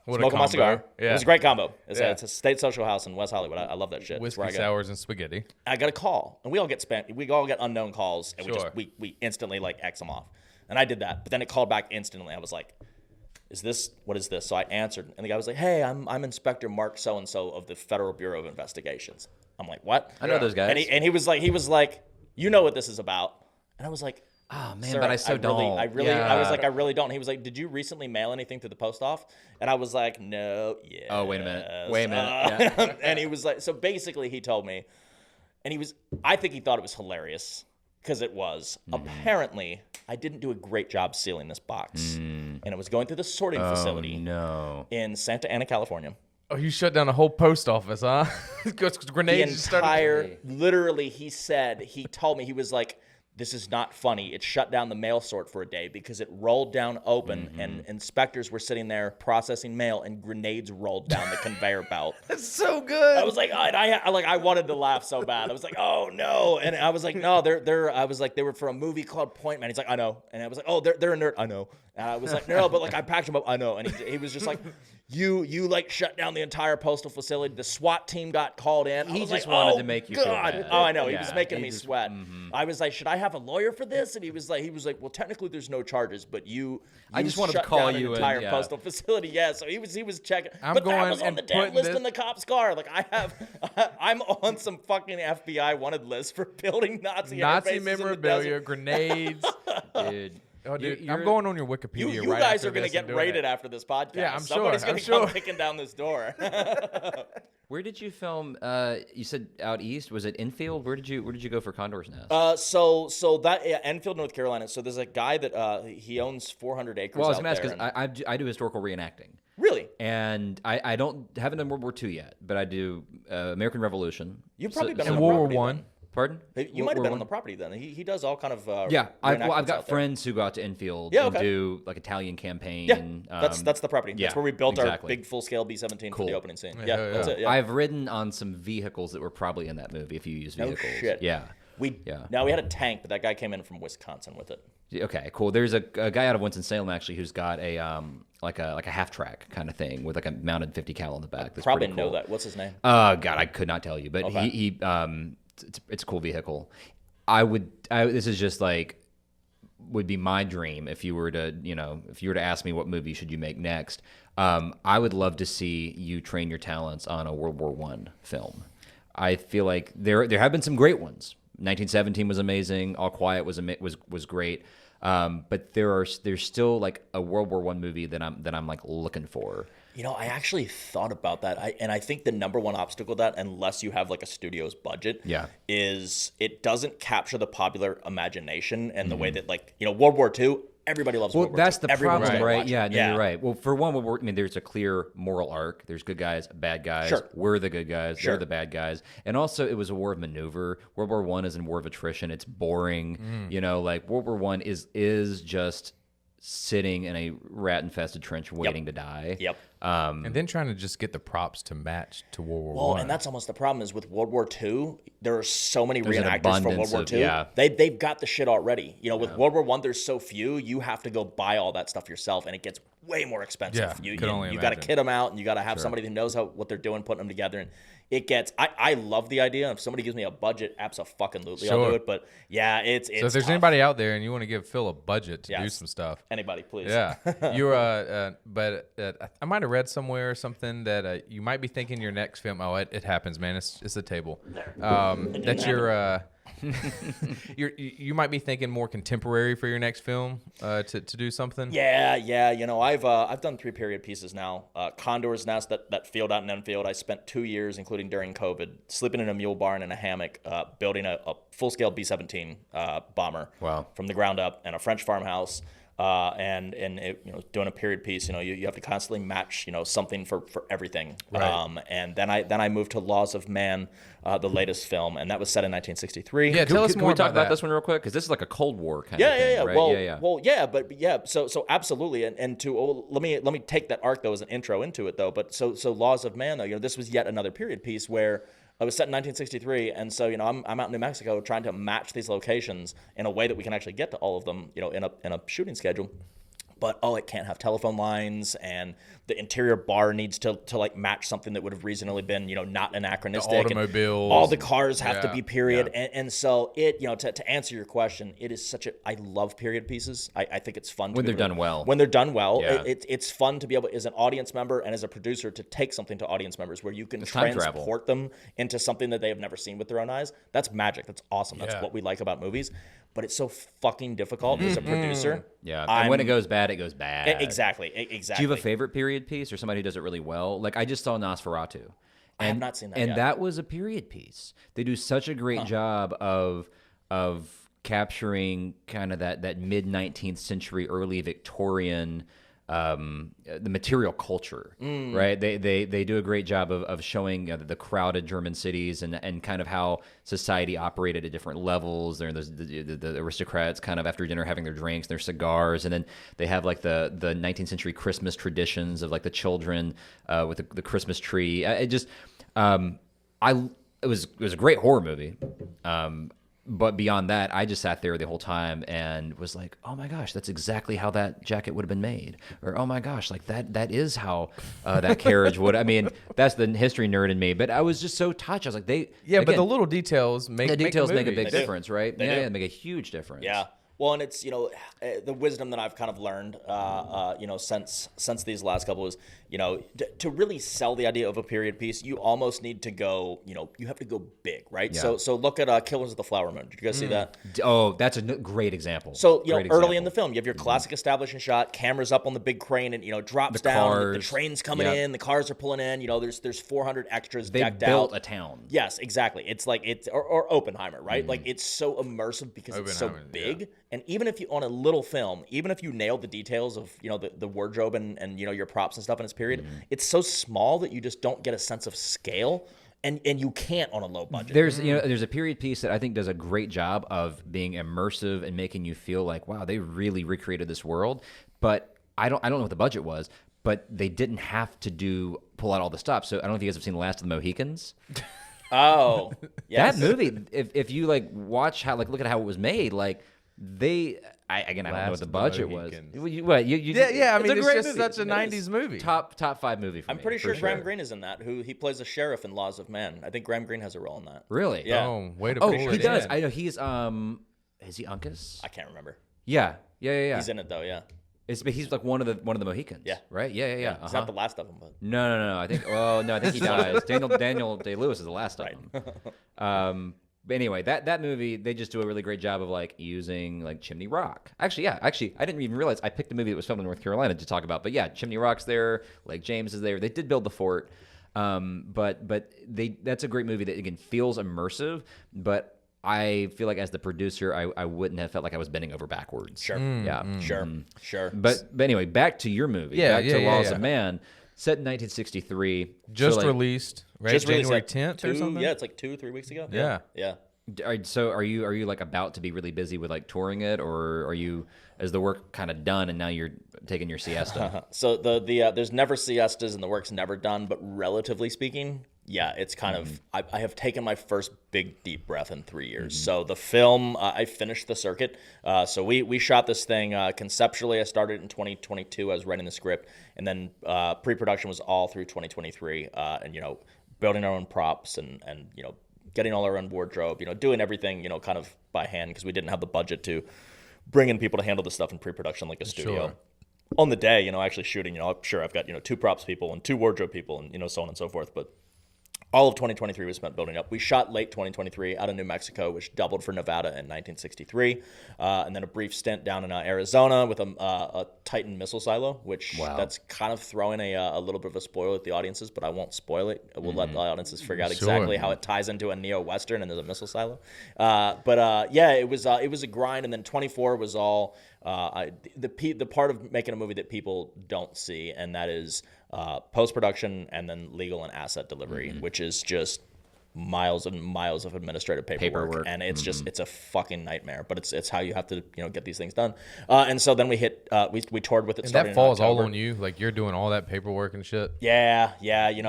smoking my cigar. Yeah. It was a great combo. It's a state social house in West Hollywood. I love that shit. Whiskey sours and spaghetti. I got a call, and we all get unknown calls, and we instantly X them off. And I did that, but then it called back instantly. I was like, what is this? So I answered, and the guy was like, hey, I'm Inspector Mark so-and-so of the Federal Bureau of Investigations. I'm like, what? I know those guys. And he was like, you know what this is about? And I was like, oh man, sir, but I don't. I was like, I really don't. He was like, did you recently mail anything to the post office? And I was like, no, yeah. Oh, wait a minute. Yeah. And he was like, so basically he told me, and I think he thought it was hilarious because it was. Apparently, I didn't do a great job sealing this box. And it was going through the sorting facility in Santa Ana, California. Oh, you shut down the whole post office, huh? Grenades literally, he told me, he was like, this is not funny. It shut down the mail sort for a day because it rolled down open and inspectors were sitting there processing mail and grenades rolled down the conveyor belt. That's so good. I was like, I wanted to laugh so bad. I was like, oh no. And I was like, no, I was like, they were for a movie called Point Man. He's like, I know. And I was like, oh, they're a nerd. I know. And I was like, no, but like I packed him up. I know. And he was just like, you like shut down the entire postal facility. The SWAT team got called in. He just wanted to make you feel bad. Oh, I know. He was making me sweat. I was like, should I have a lawyer for this? And he was like, well, technically there's no charges, but I just wanted shut to call down you an entire postal facility. Yeah. So he was checking. But that was on the damn list in the cop's car. Like I'm on some fucking FBI wanted list for building Nazi memorabilia, grenades, dude. Oh, dude, I'm going on your Wikipedia. You guys are going to get raided after this podcast. Yeah, Somebody's going to come kicking down this door. Where did you film? You said out east. Was it Enfield? Where did you go for Condor's Nest? So that Enfield, North Carolina. So there's a guy that he owns 400 acres. Well, I was going to ask because I do historical reenacting. Really? And I haven't done World War II yet, but I do American Revolution. You've probably been in on World War I. Pardon? You might have been on the property then. He does all kind of I've got friends who go out to Enfield and do like Italian campaign. Yeah, that's the property. That's where we built our big full-scale B-17 for the opening scene. That's it. Yeah. I've ridden on some vehicles that were probably in that movie if you use vehicles. No shit. Yeah. Now we had a tank, but that guy came in from Wisconsin with it. Okay, cool. There's a guy out of Winston-Salem actually who's got a like a half track kind of thing with like a mounted 50 cal in the back. That's probably pretty cool. Know that. What's his name? God, I could not tell you, but he it's a cool vehicle. This is just like would be my dream if you were to ask me what movie should you make next. I would love to see you train your talents on a World War I film. I feel like there have been some great ones. 1917 was amazing. All Quiet was great. But there's still like a World War I movie that I'm like looking for. I actually thought about that. I think the number one obstacle to that, unless you have like a studio's budget, is it doesn't capture the popular imagination and the way that World War II. Everybody loves World War II. Well, that's the problem, right? Yeah, you're right. Well, for one, there's a clear moral arc. There's good guys, bad guys. Sure. We're the good guys. They're the bad guys. And also, it was a war of maneuver. World War I is a war of attrition. It's boring. Like World War I is just sitting in a rat-infested trench waiting to die. Yep. And then trying to just get the props to match to World War I. Well, and that's almost the problem is with World War II, there are so many reenactors from World War II. Yeah. They've got the shit already. With World War I, there's so few, you have to go buy all that stuff yourself, and it gets way more expensive. Yeah, you got to kit them out, and you got to have somebody who knows what they're doing, putting them together. And it gets. I love the idea. If somebody gives me a budget, absolutely, I'll do it. But yeah, it's. So if there's anybody out there and you want to give Phil a budget to do some stuff, anybody, please. Yeah, but I might have read somewhere or something that you might be thinking your next film. Oh, it happens, man. It's a table. That you might be thinking more contemporary for your next film to do something. Yeah. I've done 3 period pieces now. Condor's Nest, that field out in Enfield. I spent 2 years, including during COVID, sleeping in a mule barn in a hammock, building a full-scale B-17 bomber from the ground up, and a French farmhouse. And it, doing a period piece, you have to constantly match, something for everything. Right. And then I moved to Laws of Man, the latest film, and that was set in 1963. Yeah, tell us more Can we talk about that. this one real quick? Because this is like a Cold War kind of thing, right? Well, so absolutely. And let me take that arc though as an intro into it though. But so Laws of Man though, this was yet another period piece where it was set in 1963, and so I'm out in New Mexico trying to match these locations in a way that we can actually get to all of them, in a shooting schedule. but it can't have telephone lines, and the interior bar needs to like match something that would have reasonably been, not anachronistic. The automobiles. All the cars have to be period. Yeah. And so it, to answer your question, it is I love period pieces. I think it's fun When they're done well. When they're done well, Yeah. it's fun to be able, as an audience member and as a producer, to take something to audience members where you can transport them into something that they have never seen with their own eyes. That's magic. That's awesome. That's what we like about movies. But it's so fucking difficult as a producer. Yeah, and when it goes bad, it goes bad. Exactly. Do you have a favorite period piece or somebody who does it really well? Like, I just saw Nosferatu. I have not seen that yet. And that was a period piece. They do such a great job of capturing kind of that mid-19th century, early Victorian the material culture, right? They do a great job of showing the crowded German cities and kind of how society operated at different levels. There are the aristocrats kind of after dinner having their drinks, their cigars, and then they have like the 19th century Christmas traditions of like the children with the Christmas tree. It was a great horror movie. But beyond that, I just sat there the whole time and was like, oh my gosh, that's exactly how that jacket would have been made. Or, oh my gosh, like that is how that carriage would. I mean, that's the history nerd in me. But I was just so touched. I was like, but the little details make a big movies. difference, right? They make a huge difference. Yeah. Well, and it's, the wisdom that I've kind of learned, since these last couple is, to really sell the idea of a period piece, you almost need to go, you have to go big, right? Yeah. So look at Killers of the Flower Moon. Did you guys see that? Oh, that's a great example. So, early in the film, you have your classic establishing shot, cameras up on the big crane and, drops down. Cars. The train's coming in, the cars are pulling in, there's 400 extras decked They built out. a town. Yes, exactly. It's like, or Oppenheimer, right? Like, it's so immersive because it's so big. Yeah. And even if you, on a little film, even if you nailed the details of, the wardrobe and your props and stuff in its period, it's so small that you just don't get a sense of scale. And you can't on a low budget. There's a period piece that I think does a great job of being immersive and making you feel like, wow, they really recreated this world. But I don't know what the budget was, but they didn't have to pull out all the stops. So I don't know if you guys have seen The Last of the Mohicans. Oh, yes. That movie, if you watch how look at how it was made, I don't know what the budget was. What you? Yeah. I mean, it's just movie. such a '90s movie. Top 5 movie for me. I'm pretty sure for Graham Greene is in that. He plays a sheriff in Laws of Man. I think Graham Greene has a role in that. Really? Yeah. Oh, way to Oh, pull he it does. in. I know he's is he Uncas? I can't remember. Yeah. He's in it though. Yeah. He's like one of the Mohicans. Yeah. Right. Yeah. He's not the last of them, but No. I think. Well, no. I think he dies. Daniel Day-Lewis is the last of them. But anyway, that movie, they just do a really great job of using Chimney Rock. Actually, I didn't even realize I picked a movie that was filmed in North Carolina to talk about. But yeah, Chimney Rock's there. Lake James is there. They did build the fort. But that's a great movie that again feels immersive. But I feel like as the producer, I wouldn't have felt like I was bending over backwards. Sure. Yeah. Sure. But anyway, back to your movie. Back to Laws of Man. Set in 1963. Just released, right? Just January released 10th or something? Yeah, it's 2-3 weeks ago. Yeah. So are you about to be really busy with touring it, or are you is the work kind of done and now you're taking your siesta? So there's never siestas and the work's never done, but relatively speaking, yeah, it's kind of I have taken my first big deep breath in 3 years. So the film, I finished the circuit. So we shot this thing conceptually. I started in 2022. I was writing the script, and then pre-production was all through 2023. And building our own props and getting all our own wardrobe. Doing everything kind of by hand because we didn't have the budget to bring in people to handle this stuff in pre-production like a studio. Sure. On the day, actually shooting, I'm sure I've got 2 props people and 2 wardrobe people and so on and so forth, but all of 2023 was spent building up. We shot late 2023 out of New Mexico, which doubled for Nevada in 1963, and then a brief stint down in Arizona with a Titan missile silo, which that's kind of throwing a little bit of a spoiler at the audiences, but I won't spoil it. We'll let the audiences figure out exactly how it ties into a neo-Western and there's a missile silo. It was a grind, and then 24 was all the part of making a movie that people don't see, and that is post-production and then legal and asset delivery, which is just miles and miles of administrative paperwork. And it's just it's a fucking nightmare, but it's how you have to get these things done. And so then we hit we toured with it. And that falls all on you, like you're doing all that paperwork and shit. Yeah.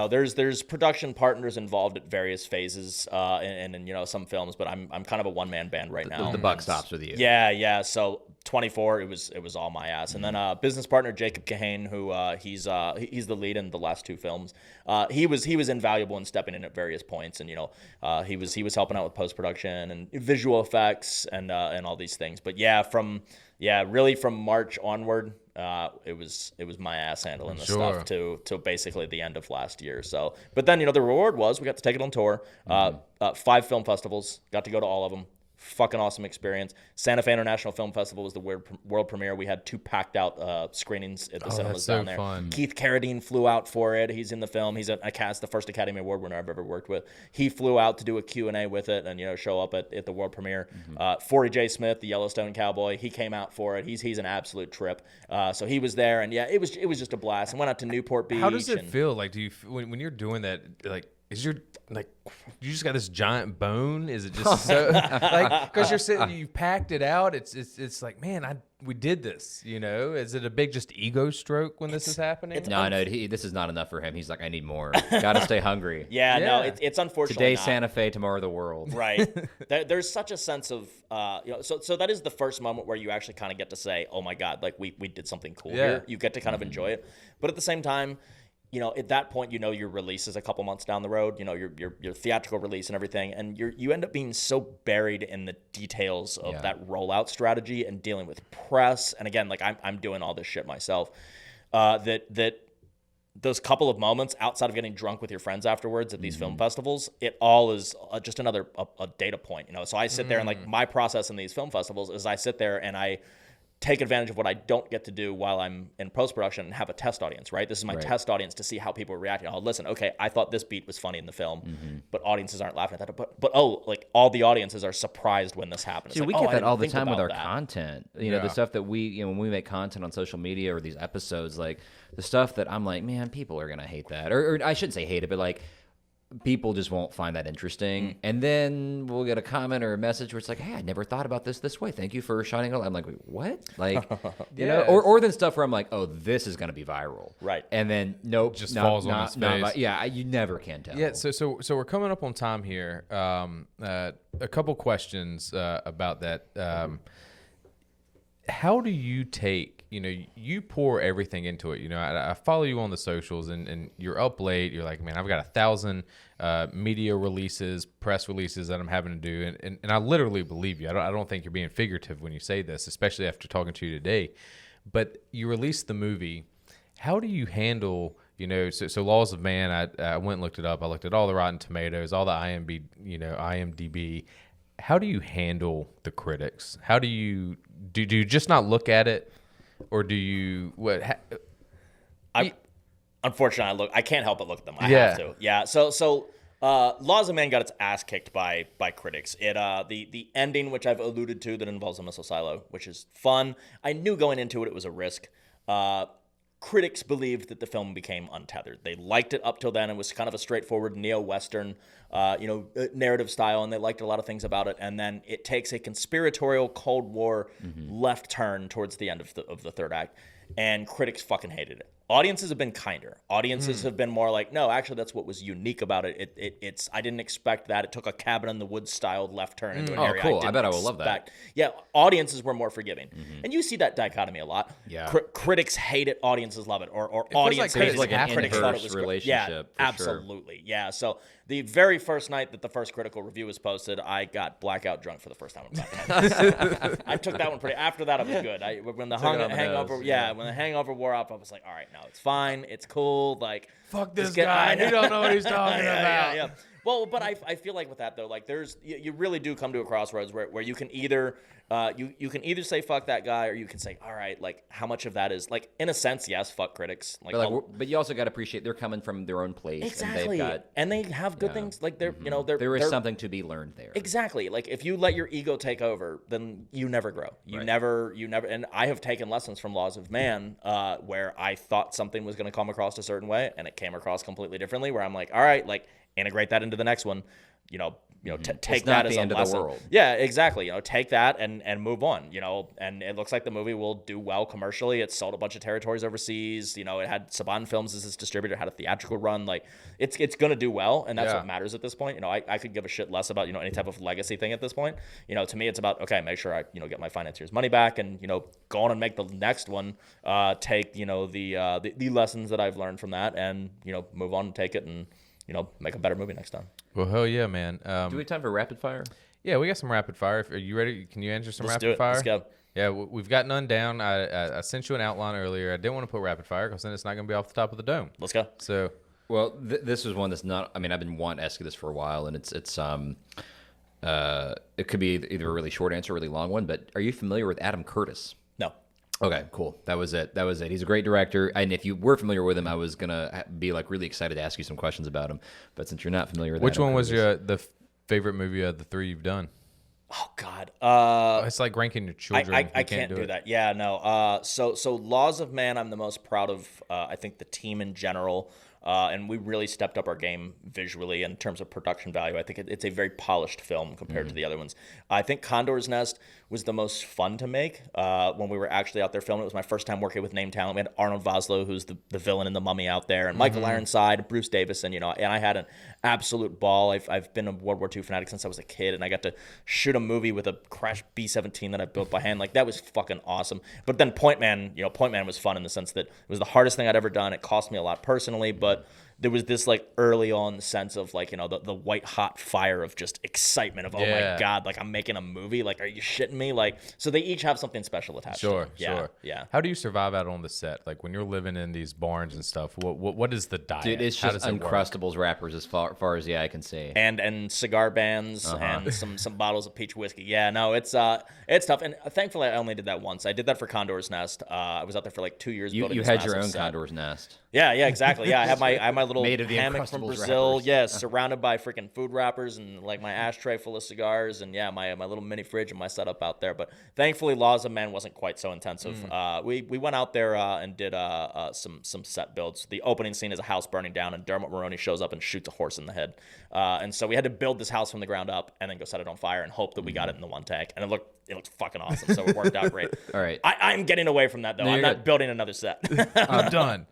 There's production partners involved at various phases, and some films, but I'm kind of a one-man band right now. The buck stops with you. Yeah. So 24, it was all my ass. And then business partner Jacob Kahane, who he's the lead in the last 2 films. He was invaluable in stepping in at various points, and he was helping out with post production and visual effects and all these things. But really from March onward, it was my ass handling the stuff to basically the end of last year. So, but then the reward was we got to take it on tour, 5 film festivals, got to go to all of them. Fucking awesome experience. Santa Fe International Film Festival was the world premiere. We had 2 packed out screenings at the cinemas down there. Fun. Keith Carradine flew out for it. He's in the film. He's the first Academy Award winner I've ever worked with. He flew out to do a Q&A with it and show up at the world premiere. Forey J. Smith, the Yellowstone cowboy, he came out for it. He's an absolute trip. So he was there, and it was just a blast. And went out to Newport Beach. How does it feel? Like, do you when you're doing that? Like, is your you just got this giant bone? Is it just so because you're sitting, you packed it out? It's like, man, we did this. Is it a big just ego stroke when this is happening? No, this is not enough for him. He's like, I need more. Got to stay hungry. No, it's unfortunate. Today Santa Fe, tomorrow the world. Right. There's such a sense of so that is the first moment where you actually kind of get to say, oh my God, like we did something cool here. You get to kind of enjoy it, but at the same time, at that point, your release is a couple months down the road, your theatrical release and everything. And you end up being so buried in the details of that rollout strategy and dealing with press. And again, like I'm doing all this shit myself, that those couple of moments outside of getting drunk with your friends afterwards at these film festivals, it all is just another a data point, So I sit there and like my process in these film festivals is I sit there and I take advantage of what I don't get to do while I'm in post-production and have a test audience, right? This is my test audience to see how people are reacting. Oh, listen, okay, I thought this beat was funny in the film, but audiences aren't laughing at that. But like all the audiences are surprised when this happens. Dude, we get that all the time with our content. The stuff that we, when we make content on social media or these episodes, like the stuff that I'm like, man, people are going to hate that. Or I shouldn't say hate it, but like, people just won't find that interesting. And then we'll get a comment or a message where it's like, hey, I never thought about this way. Thank you for shining a light. I'm like, wait, what? Like, or then stuff where I'm like, oh, this is going to be viral. Right. And then, nope. Just falls on his face. You never can tell. Yeah, so we're coming up on time here. A couple questions about that. How do you take, you pour everything into it. I follow you on the socials and you're up late. You're like, man, I've got 1,000 media releases, press releases that I'm having to do. And I literally believe you. I don't think you're being figurative when you say this, especially after talking to you today. But you released the movie. How do you handle, so Laws of Man, I went and looked it up. I looked at all the Rotten Tomatoes, all the IMDb. How do you handle the critics? How do you just not look at it, or do you Unfortunately, I can't help but look at them. I have to. Yeah. So Laws of Man got its ass kicked by critics. It the ending, which I've alluded to, that involves a missile silo, which is fun. I knew going into it was a risk. Critics believed that the film became untethered. They liked it up till then. It was kind of a straightforward neo-Western, narrative style, and they liked a lot of things about it. And then it takes a conspiratorial Cold War left turn towards the end of the third act, and critics fucking hated it. Audiences have been kinder. Audiences have been more like, no, actually, that's what was unique about it. It's I didn't expect that. It took a cabin in the woods styled left turn into an area. Cool. I bet I will love that. Yeah, audiences were more forgiving, and you see that dichotomy a lot. Yeah, critics hate it, audiences love it, or audience hates like it, an critics thought it was relationship. Yeah, for absolutely. Sure. Yeah. So the very first night that the first critical review was posted, I got blackout drunk for the first time in about 10 minutes. I took that one pretty. After that, I was good. When the hangover, when the hangover wore off, I was like, all right, no, it's fine. It's cool. Like, fuck this guy. He don't know what he's talking about. Yeah. Well, but I feel like with that though, like you really do come to a crossroads where you can either you can either say fuck that guy, or you can say, all right, like how much of that is like, in a sense, yes, fuck critics. But you also got to appreciate they're coming from their own place. Exactly. And they have good things. Like there is something to be learned there. Exactly. Like if you let your ego take over, then you never grow. You never. And I have taken lessons from Laws of Man, where I thought something was going to come across a certain way, and it came across completely differently. Where I'm like, all right, like integrate that into the next one. take not that as the a end of the lesson. world. Yeah, exactly. Take that and move on. And it looks like the movie will do well commercially. It sold a bunch of territories overseas. It had Saban Films as its distributor, had a theatrical run. Like it's gonna do well, and that's what matters at this point. I could give a shit less about any type of legacy thing at this point. To me, it's about make sure I get my financiers' money back, and go on and make the next one. Take the lessons that I've learned from that, and move on and take it and make a better movie next time. Well, hell yeah, man. Do we have time for rapid fire? Yeah, we got some rapid fire. Are you ready? Can you answer some Let's rapid do it. fire? Let's go. Yeah, we've got none down. I sent you an outline earlier. I didn't want to put rapid fire because then it's not going to be off the top of the dome. Let's go. So, well, this is one that's not. I mean, I've been wanting to ask you this for a while, and it could be either a really short answer or a really long one. But are you familiar with Adam Curtis? No. Okay, cool. That was it. He's a great director, and if you were familiar with him, I was gonna be really excited to ask you some questions about him. But since you're not familiar with which Adam one was Curtis, the favorite movie of the three you've done? Oh God. It's like ranking your children. I can't do that. Yeah, no. So Laws of Man, I'm the most proud of. I think the team in general. And we really stepped up our game visually in terms of production value. I think it's a very polished film compared to the other ones. I think Condor's Nest was the most fun to make when we were actually out there filming. It was my first time working with name talent. We had Arnold Vosloo, who's the villain in The Mummy out there, and Michael Ironside, Bruce Davison, and I had an absolute ball. I've been a World War II fanatic since I was a kid, and I got to shoot a movie with a crashed B-17 that I built by hand. Like, that was fucking awesome. But then Point Man was fun in the sense that it was the hardest thing I'd ever done. It cost me a lot personally, but there was this early on sense of the white hot fire of just excitement of, oh my God, I'm making a movie. Are you shitting me? So they each have something special attached to them. Sure. Yeah. How do you survive out on the set? When you're living in these barns and stuff, what is the diet? dude, it's How just does it work? Uncrustables wrappers as far as the eye can see. And cigar bands and some bottles of peach whiskey. Yeah, no, it's tough. And thankfully, I only did that once. I did that for Condor's Nest. I was out there for 2 years. building You this had your massive own set. Condor's Nest. Yeah, exactly. Yeah, I have my little Made of the hammock from Uncrustables Brazil. wrappers. Yeah, surrounded by freaking food wrappers and my ashtray full of cigars and my little mini fridge and my setup out there. But thankfully, Laws of Man wasn't quite so intensive. We went out there and did some set builds. The opening scene is a house burning down, and Dermot Mulroney shows up and shoots a horse in the head. And so we had to build this house from the ground up and then go set it on fire and hope that we got it in the one take. And it looked fucking awesome. So it worked out great. All right. I'm getting away from that though. I'm not building another set. I'm done.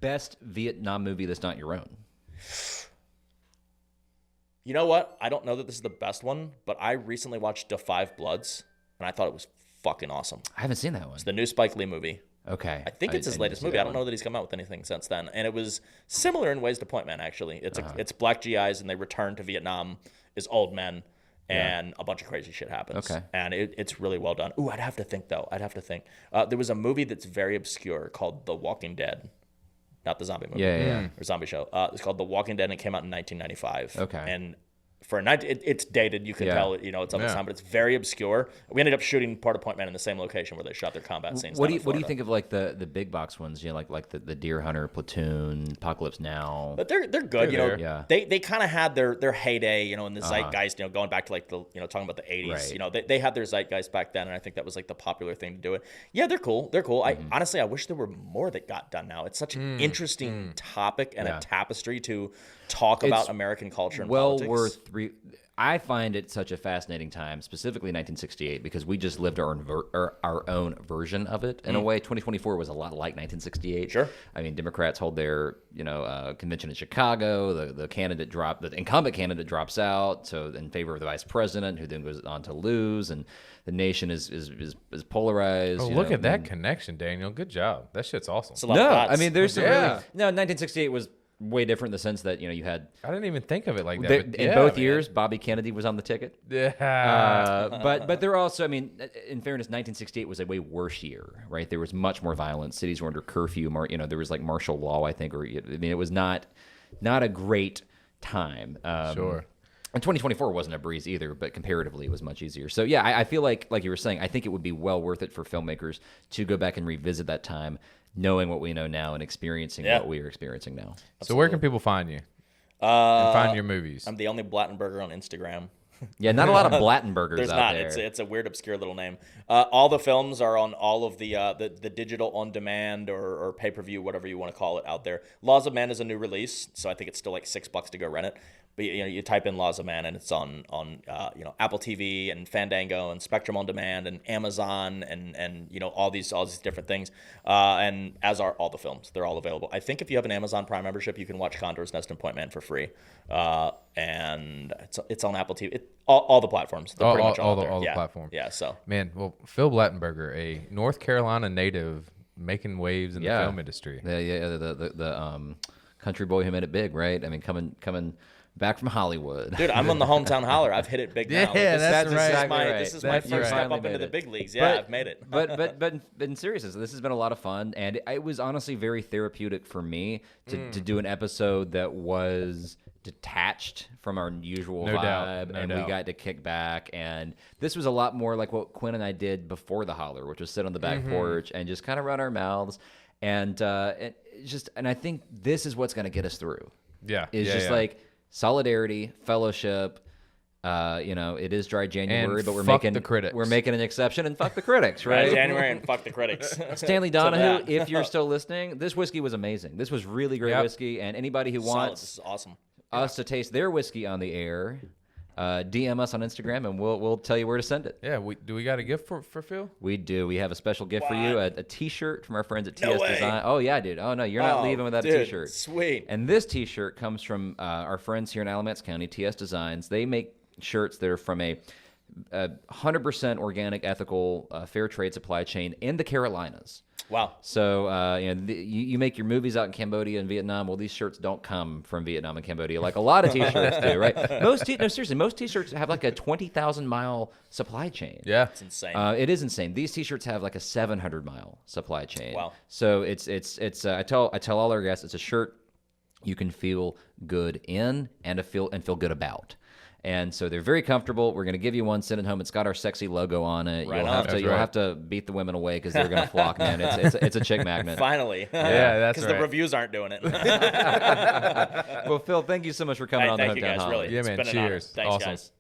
Best Vietnam movie that's not your own. You know what? I don't know that this is the best one, but I recently watched Da 5 Bloods, and I thought it was fucking awesome. I haven't seen that one. It's the new Spike Lee movie. Okay. I think it's his latest movie. I don't know that he's come out with anything since then. And it was similar in ways to Point Man, actually. It's black GIs, and they return to Vietnam as old men, and a bunch of crazy shit happens. Okay. And it's really well done. Ooh, I'd have to think, though. There was a movie that's very obscure called The Walking Dead. Not the zombie movie. Yeah. Or zombie show. It's called The Walking Dead, and it came out in 1995. Okay. And for it's dated. You can tell, it's of its time, but it's very obscure. We ended up shooting part of Point Man in the same location where they shot their combat scenes. What do you think of the big box ones? like the Deer Hunter, Platoon, Apocalypse Now? But they're good. Yeah. They kind of had their heyday, in the zeitgeist. Going back to the talking about the 80s. Right. They had their zeitgeist back then, and I think that was the popular thing to do it. Yeah, they're cool. I honestly, I wish there were more that got done now. It's such an interesting topic and a tapestry to talk about American culture and politics. I find it such a fascinating time, specifically 1968, because we just lived our own version of it in a way. 2024 was a lot like 1968. Sure. I mean, Democrats hold their convention in Chicago. The incumbent candidate drops out, so in favor of the vice president, who then goes on to lose, and the nation is polarized. Oh, look at that connection, Daniel. Good job. That shit's awesome. It's a lot of thoughts. I mean, there's some Yeah. really, 1968 was way different in the sense that you had I didn't even think of it like that. in both years Bobby Kennedy was on the ticket. But there also, I mean, in fairness, 1968 was a way worse year, right? There was much more violence. Cities were under curfew. There was martial law, I think, it was not a great time. Sure. And 2024 wasn't a breeze either, but comparatively it was much easier. So yeah, I feel like you were saying, I think it would be well worth it for filmmakers to go back and revisit that time, knowing what we know now and experiencing what we are experiencing now. So where can people find you? And find your movies. I'm the only Blattenberger on Instagram. Yeah, not a lot of Blattenbergers There's out not. there. It's a weird, obscure little name. All the films are on all of the digital on demand or pay per view, whatever you want to call it, out there. Laws of Man is a new release, so I think it's still $6 to go rent it. but you type in Laws of Man, and it's on Apple TV and Fandango and Spectrum on Demand and Amazon and all these different things, and as are all the films. They're all available. I think if you have an Amazon Prime membership, you can watch Condor's Nest and Point Man for free, and it's on Apple TV. All the platforms. They're pretty much all the platforms. Yeah. So man, well, Phil Blattenberger, a North Carolina native, making waves in the film industry. The country boy who made it big, right? I mean, coming back from Hollywood. Dude, I'm on the Hometown Holler. I've hit it big now. That's right. This is my first step up into the big leagues. Yeah, I've made it. but in seriousness, this has been a lot of fun, and it was honestly very therapeutic for me to do an episode that was detached from our usual vibe, and we got to kick back. And this was a lot more like what Quinn and I did before the Holler, which was sit on the back porch and just kind of run our mouths. And I think this is what's going to get us through. Like solidarity, fellowship. It is dry January, but we're making an exception, and fuck the critics, right? Dry January and fuck the critics. Stanley Donahue, if you're still listening, this whiskey was amazing. This was really great whiskey, and anybody who wants this is awesome. Us to taste their whiskey on the air, DM us on Instagram, and we'll tell you where to send it. Yeah, do we got a gift for Phil? We do. We have a special gift for you, a T-shirt from our friends at TS Design. Oh yeah, dude. Oh no, you're not leaving without a T-shirt. Sweet. And this T-shirt comes from our friends here in Alamance County, TS Designs. They make shirts that are from a 100% organic, ethical, fair trade supply chain in the Carolinas. Wow. So, you make your movies out in Cambodia and Vietnam. Well, these shirts don't come from Vietnam and Cambodia like a lot of T-shirts do, right? Most T-shirts have like a 20,000-mile supply chain. Yeah. It's insane. It is insane. These T-shirts have like a 700-mile supply chain. Wow. So it's I tell all our guests, it's a shirt you can feel good in and feel good about. And so they're very comfortable. We're going to give you one, send it home. It's got our sexy logo on it. You'll have to beat the women away because they're going to flock, man. It's a chick magnet. Finally. Yeah, that's right. Because the reviews aren't doing it. Well, Phil, thank you so much for coming on the Hometown Holler. Really. Yeah, man. It's been an honor. Cheers. Thanks, awesome. guys.